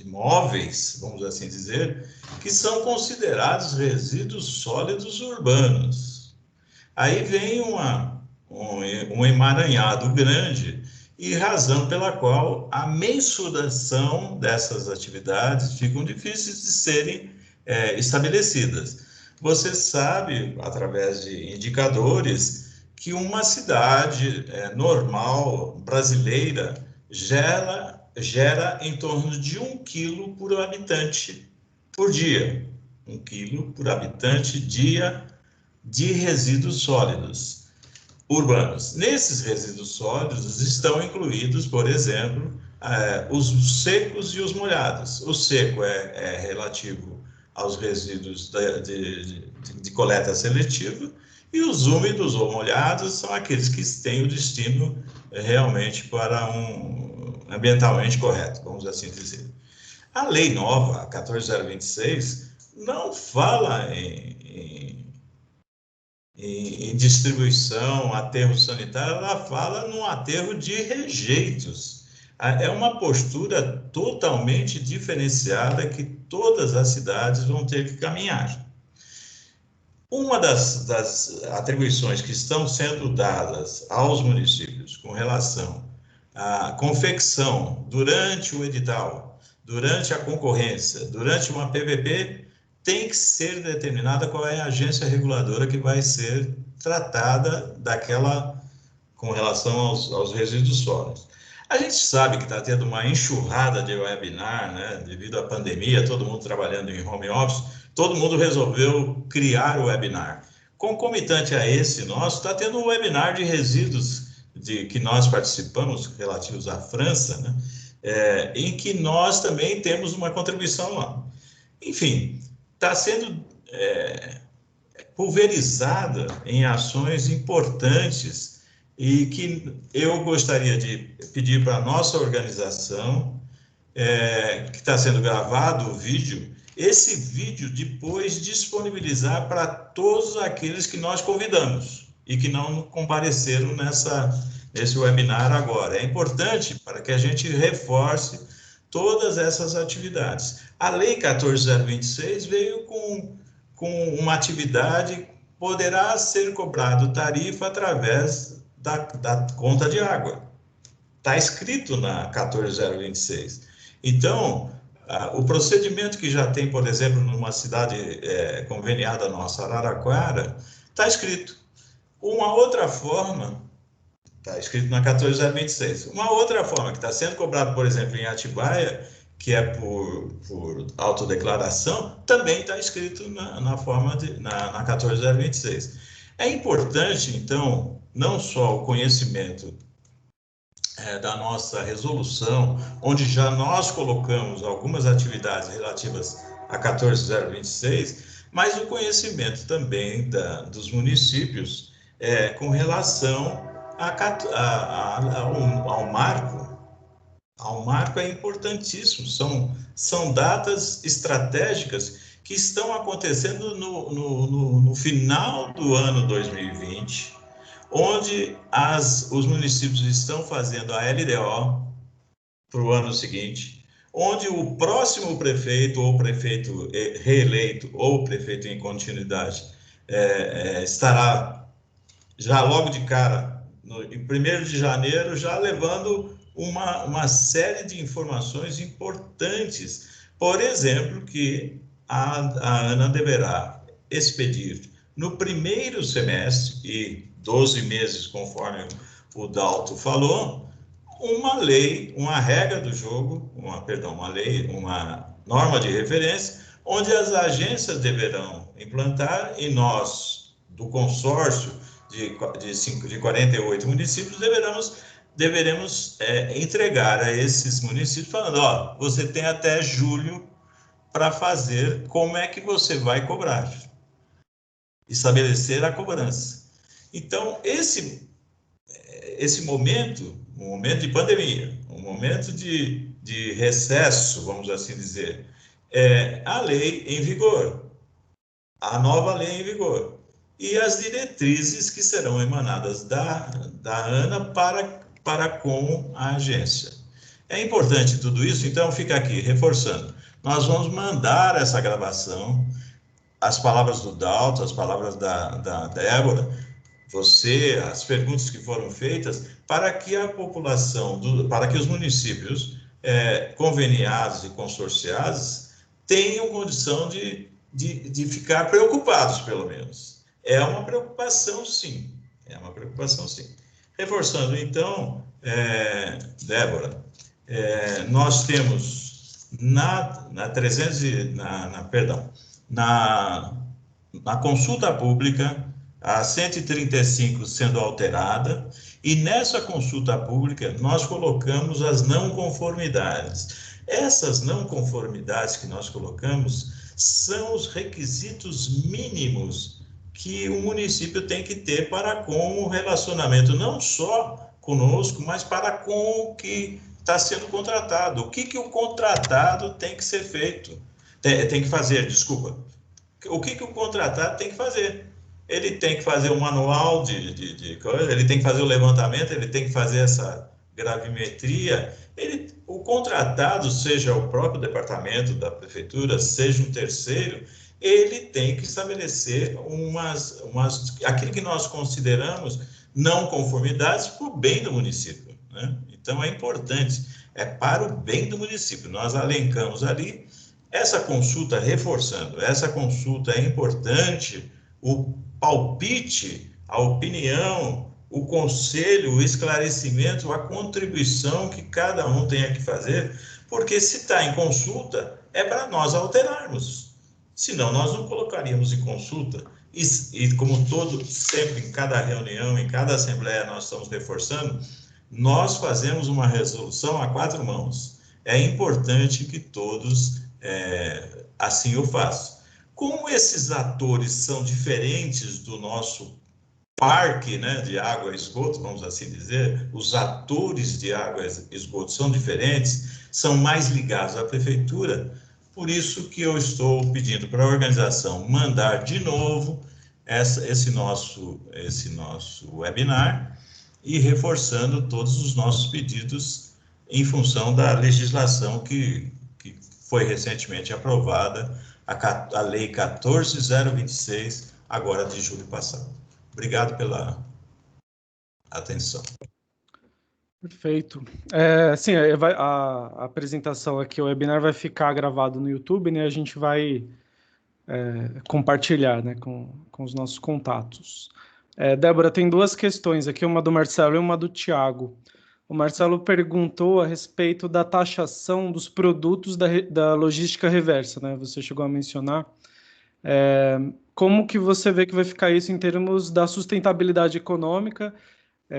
móveis, vamos assim dizer, que são considerados resíduos sólidos urbanos. Aí vem um emaranhado grande, e razão pela qual a mensuração dessas atividades ficam difíceis de serem estabelecidas. Você sabe, através de indicadores, que uma cidade normal brasileira gera em torno de 1 quilo por habitante por dia. 1 quilo por habitante dia de resíduos sólidos urbanos. Nesses resíduos sólidos estão incluídos, por exemplo, os secos e os molhados. O seco é relativo aos resíduos de coleta seletiva, e os úmidos ou molhados são aqueles que têm o destino realmente para ambientalmente correto, vamos assim dizer. A lei nova, a 14.026, não fala em distribuição, aterro sanitário, ela fala num aterro de rejeitos. É uma postura totalmente diferenciada que todas as cidades vão ter que caminhar. Uma das atribuições que estão sendo dadas aos municípios com relação à confecção durante o edital, durante a concorrência, durante uma PPP, tem que ser determinada qual é a agência reguladora que vai ser tratada com relação aos resíduos sólidos. A gente sabe que está tendo uma enxurrada de webinar, né? Devido à pandemia, todo mundo trabalhando em home office, todo mundo resolveu criar o webinar. Concomitante a esse nosso, está tendo um webinar de resíduos que nós participamos, relativos à França, né? Em que nós também temos uma contribuição lá. Enfim, está sendo pulverizada em ações importantes, e que eu gostaria de pedir para a nossa organização, que está sendo gravado o vídeo, esse vídeo depois disponibilizar para todos aqueles que nós convidamos e que não compareceram nesse webinar agora. É importante para que a gente reforce todas essas atividades. A Lei 14.026 veio com uma atividade, poderá ser cobrado tarifa através da conta de água. Está escrito na 14.026. Então, o procedimento que já tem, por exemplo, numa cidade conveniada nossa, Araraquara, está escrito. Uma outra forma, está escrito na 14.026. Uma outra forma que está sendo cobrado, por exemplo, em Atibaia, que é por autodeclaração, também está escrito na 14.026. É importante, então, não só o conhecimento da nossa resolução, onde já nós colocamos algumas atividades relativas a 14.026, mas o conhecimento também dos municípios com relação ao marco. Ao marco é importantíssimo, são datas estratégicas que estão acontecendo no final do ano 2020, onde os municípios estão fazendo a LDO para o ano seguinte, onde o próximo prefeito, ou prefeito reeleito, ou prefeito em continuidade, estará já logo de cara, em 1º de janeiro, já levando uma série de informações importantes. Por exemplo, que a ANA deverá expedir no primeiro semestre, e 12 meses, conforme o Dalto falou, uma lei, uma regra do jogo, uma norma de referência, onde as agências deverão implantar, e nós, do consórcio de 48 municípios, deveremos entregar a esses municípios, falando, ó, você tem até julho para fazer, como é que você vai cobrar, estabelecer a cobrança. Então, esse momento, um momento de pandemia, um momento de recesso, vamos assim dizer, a lei em vigor, a nova lei em vigor, e as diretrizes que serão emanadas da ANA para com a agência. É importante tudo isso, então fica aqui, reforçando. Nós vamos mandar essa gravação, as palavras do Dalto, as palavras da Débora, as perguntas que foram feitas, para que a população, para que os municípios conveniados e consorciados tenham condição de ficar preocupados, pelo menos. É uma preocupação, sim. Reforçando, então, Débora, nós temos na consulta pública, a 135 sendo alterada, e nessa consulta pública nós colocamos as não conformidades. Essas não conformidades que nós colocamos são os requisitos mínimos que o município tem que ter para com o relacionamento, não só conosco, mas para com o que está sendo contratado. O que o contratado tem que ser feito? Tem que fazer, desculpa. O que o contratado tem que fazer? Ele tem que fazer um manual de coisa, ele tem que fazer o levantamento, ele tem que fazer essa gravimetria. O contratado, seja o próprio departamento da prefeitura, seja um terceiro, ele tem que estabelecer aquilo que nós consideramos não conformidades para o bem do município, né? Então, é importante, é para o bem do município. Nós elencamos ali essa consulta, reforçando, essa consulta é importante, o palpite, a opinião, o conselho, o esclarecimento, a contribuição que cada um tenha que fazer, porque se está em consulta, é para nós alterarmos. Senão, nós não colocaríamos em consulta. E como sempre, em cada reunião, em cada assembleia, nós estamos reforçando, nós fazemos uma resolução a 4 mãos. É importante que todos assim o façam. Como esses atores são diferentes do nosso parque, né, de água e esgoto, vamos assim dizer, os atores de água e esgoto são diferentes, são mais ligados à prefeitura, por isso que eu estou pedindo para a organização mandar de novo esse nosso webinar e reforçando todos os nossos pedidos em função da legislação que foi recentemente aprovada, a Lei 14.026, agora de julho passado. Obrigado pela atenção. Perfeito. Sim, a apresentação aqui, o webinar vai ficar gravado no YouTube, né? A gente vai compartilhar, né, com os nossos contatos. Débora, tem 2 questões aqui, uma do Marcelo e uma do Tiago. O Marcelo perguntou a respeito da taxação dos produtos da logística reversa, né? Você chegou a mencionar. Como que você vê que vai ficar isso em termos da sustentabilidade econômica,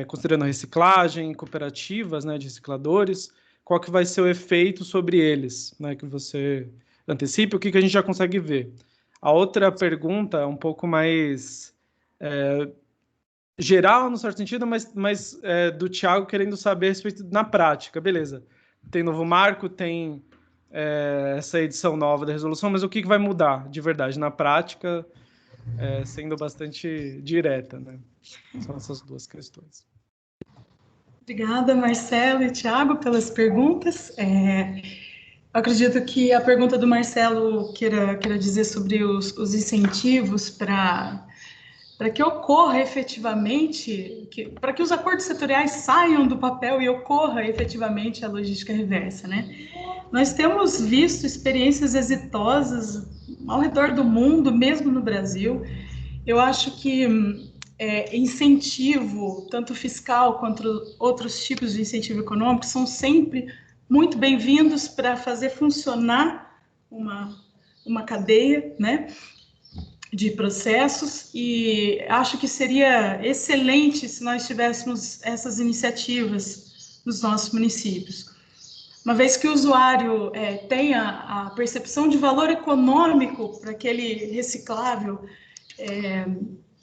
considerando a reciclagem, cooperativas, né, de recicladores, qual que vai ser o efeito sobre eles, né, que você antecipe, o que a gente já consegue ver. A outra pergunta é um pouco mais geral, no certo sentido, mas do Tiago querendo saber a respeito na prática. Beleza, tem novo marco, tem essa edição nova da resolução, mas o que vai mudar de verdade na prática, sendo bastante direta, né? São essas 2 questões. Obrigada, Marcelo e Tiago, pelas perguntas. Eu acredito que a pergunta do Marcelo queira dizer sobre os incentivos para para que ocorra efetivamente, para que os acordos setoriais saiam do papel e ocorra efetivamente a logística reversa, né? Nós temos visto experiências exitosas ao redor do mundo, mesmo no Brasil. Eu acho que incentivo, tanto fiscal quanto outros tipos de incentivo econômico, são sempre muito bem-vindos para fazer funcionar uma cadeia, né, de processos, e acho que seria excelente se nós tivéssemos essas iniciativas nos nossos municípios. Uma vez que o usuário tenha a percepção de valor econômico para aquele reciclável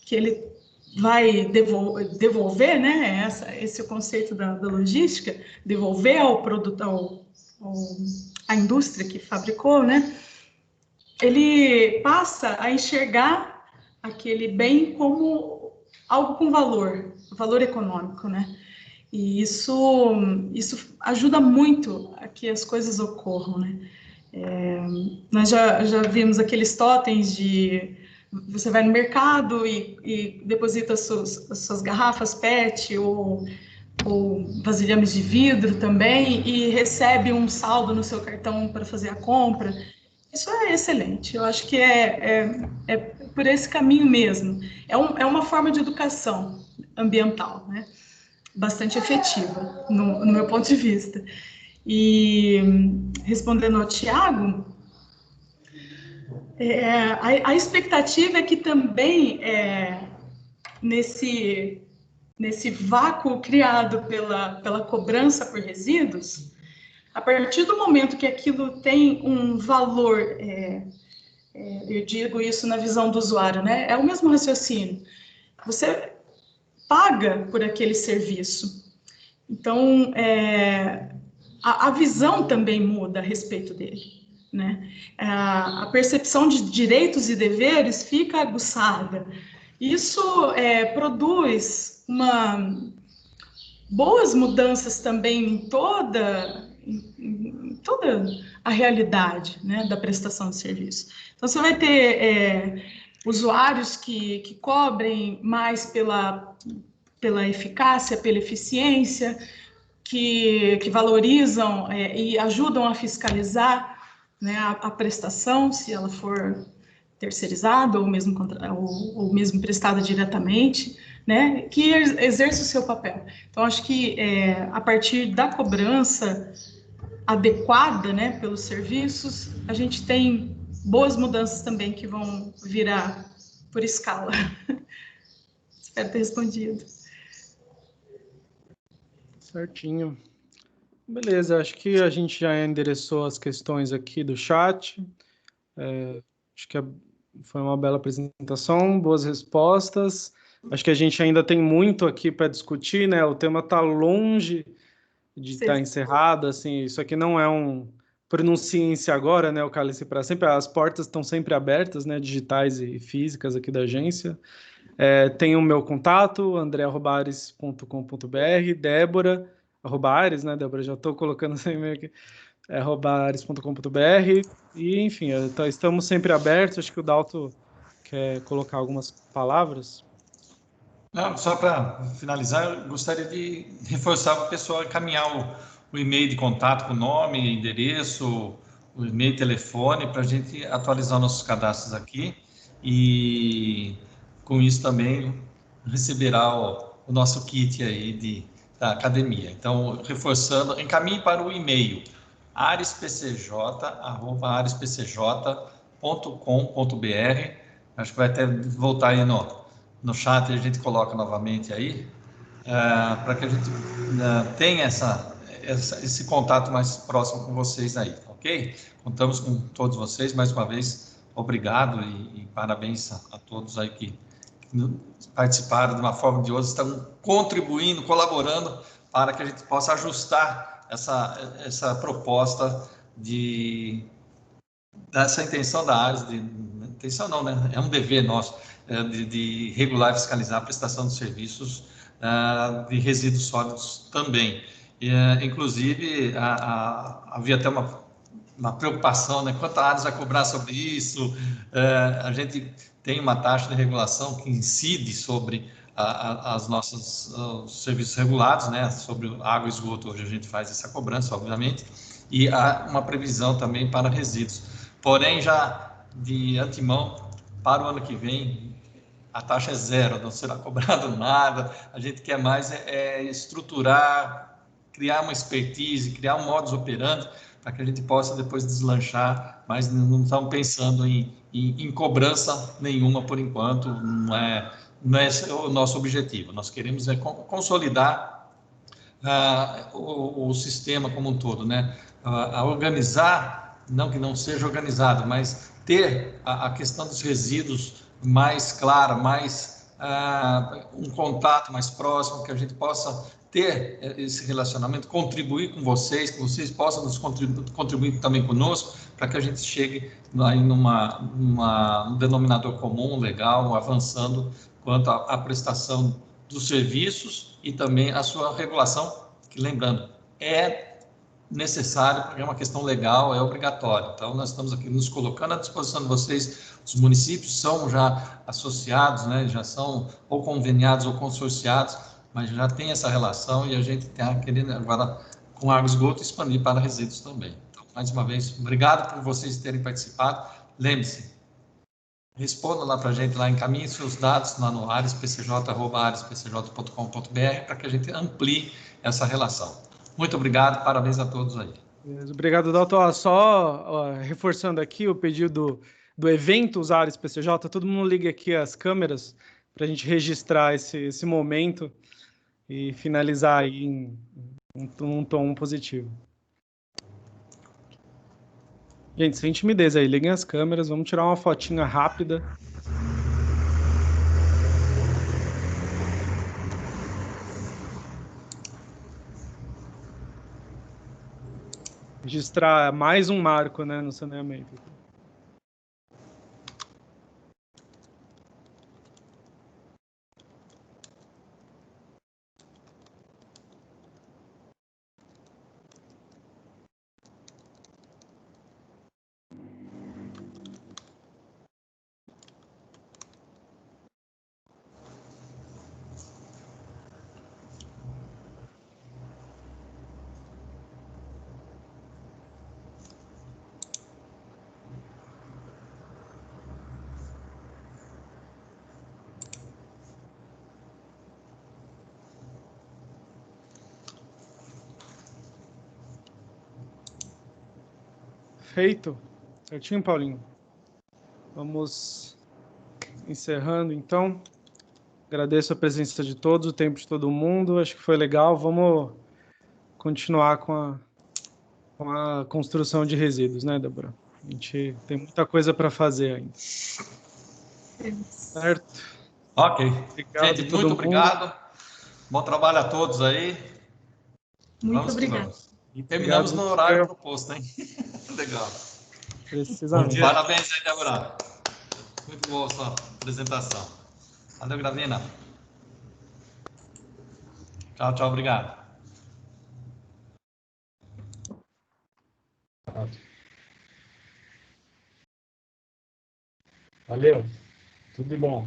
que ele vai devolver, né? Esse é o conceito da logística, devolver ao produto, à indústria que fabricou, né? Ele passa a enxergar aquele bem como algo com valor econômico, né? E isso ajuda muito a que as coisas ocorram, né? Nós já vimos aqueles totens de você vai no mercado e deposita as suas garrafas PET ou vasilhames de vidro também e recebe um saldo no seu cartão para fazer a compra. Isso é excelente, eu acho que é por esse caminho mesmo. É uma forma de educação ambiental, né? Bastante efetiva, no meu ponto de vista. E respondendo ao Tiago, a expectativa é que também nesse vácuo criado pela cobrança por resíduos, a partir do momento que aquilo tem um valor, eu digo isso na visão do usuário, né? É o mesmo raciocínio. Você paga por aquele serviço. Então, a visão também muda a respeito dele, né? A percepção de direitos e deveres fica aguçada. Isso produz boas mudanças também em toda a realidade, né, da prestação de serviço. Então, você vai ter usuários que cobrem mais pela eficácia, pela eficiência, que valorizam e ajudam a fiscalizar, né, a prestação, se ela for terceirizada ou mesmo prestada diretamente, né, que exerce o seu papel. Então, acho que a partir da cobrança adequada, né, pelos serviços, a gente tem boas mudanças também que vão virar por escala. Espero ter respondido. Certinho. Beleza, acho que a gente já endereçou as questões aqui do chat. Acho que foi uma bela apresentação, boas respostas. Acho que a gente ainda tem muito aqui para discutir, né? O tema está longe de estar encerrado, assim, isso aqui não é um pronunciem-se agora, né? O cálice para sempre, as portas estão sempre abertas, né? Digitais e físicas aqui da agência. Tem o meu contato, andré@ares.com.br, Débora, @ares, né, Débora? Já estou colocando seu e-mail aqui, @ares.com.br, e enfim, estamos sempre abertos. Acho que o Dalto quer colocar algumas palavras. Não, só para finalizar, eu gostaria de reforçar para o pessoal encaminhar o e-mail de contato com o nome, endereço, o e-mail e telefone, para a gente atualizar nossos cadastros aqui, e com isso também receberá o nosso kit aí da academia. Então, reforçando, encaminhe para o e-mail arespcj@arespcj.com.br. Acho que vai até voltar aí no chat, a gente coloca novamente aí, para que a gente tenha esse contato mais próximo com vocês aí, ok? Contamos com todos vocês, mais uma vez, obrigado e parabéns a todos aí que participaram de uma forma ou de outra, estão contribuindo, colaborando para que a gente possa ajustar essa proposta dessa intenção da Ares, intenção não, né? É um dever nosso, de regular e fiscalizar a prestação de serviços de resíduos sólidos também. Inclusive, havia até uma preocupação, né? Quanto a Ares vai cobrar sobre isso? A gente tem uma taxa de regulação que incide sobre as nossas os serviços regulados, né? Sobre água e esgoto, hoje a gente faz essa cobrança, obviamente, e há uma previsão também para resíduos. Porém, já de antemão, para o ano que vem, a taxa é zero, não será cobrado nada. A gente quer mais estruturar, criar uma expertise, criar um modus operandi para que a gente possa depois deslanchar, mas não estamos pensando em cobrança nenhuma por enquanto, não é esse o nosso objetivo. Nós queremos consolidar o sistema como um todo, né? A organizar, não que não seja organizado, mas ter a questão dos resíduos mais clara, mais um contato mais próximo, que a gente possa ter esse relacionamento, contribuir com vocês, que vocês possam nos contribuir também conosco, para que a gente chegue num denominador comum, legal, avançando quanto à prestação dos serviços e também a sua regulação, que lembrando, é necessário, porque é uma questão legal, é obrigatório. Então, nós estamos aqui nos colocando à disposição de vocês. Os municípios são já associados, né, já são ou conveniados ou consorciados, mas já tem essa relação e a gente está querendo agora, com água e esgoto, expandir para resíduos também. Então, mais uma vez, obrigado por vocês terem participado. Lembre-se, responda lá para a gente, lá encaminhe seus dados lá no arespcj@arespcj.com.br para que a gente amplie essa relação. Muito obrigado, parabéns a todos aí. Obrigado, doutor. Só reforçando aqui o pedido do evento Usar Ares PCJ, todo mundo liga aqui as câmeras para a gente registrar esse momento e finalizar aí em um tom positivo. Gente, sem timidez aí, liguem as câmeras, vamos tirar uma fotinha rápida. Registrar mais um marco, né, no saneamento. Feito. Certinho, Paulinho? Vamos encerrando, então. Agradeço a presença de todos, o tempo de todo mundo. Acho que foi legal. Vamos continuar com a construção de resíduos, né, Débora? A gente tem muita coisa para fazer ainda. Certo? Ok. Obrigado, Gente, muito obrigado. Bom trabalho a todos aí. Muito obrigado. Vamos. E terminamos no horário proposto, hein? Legal. Precisamente. Parabéns aí, Débora. Muito boa a sua apresentação. Valeu, Gravina. Tchau, tchau, obrigado. Valeu, tudo de bom.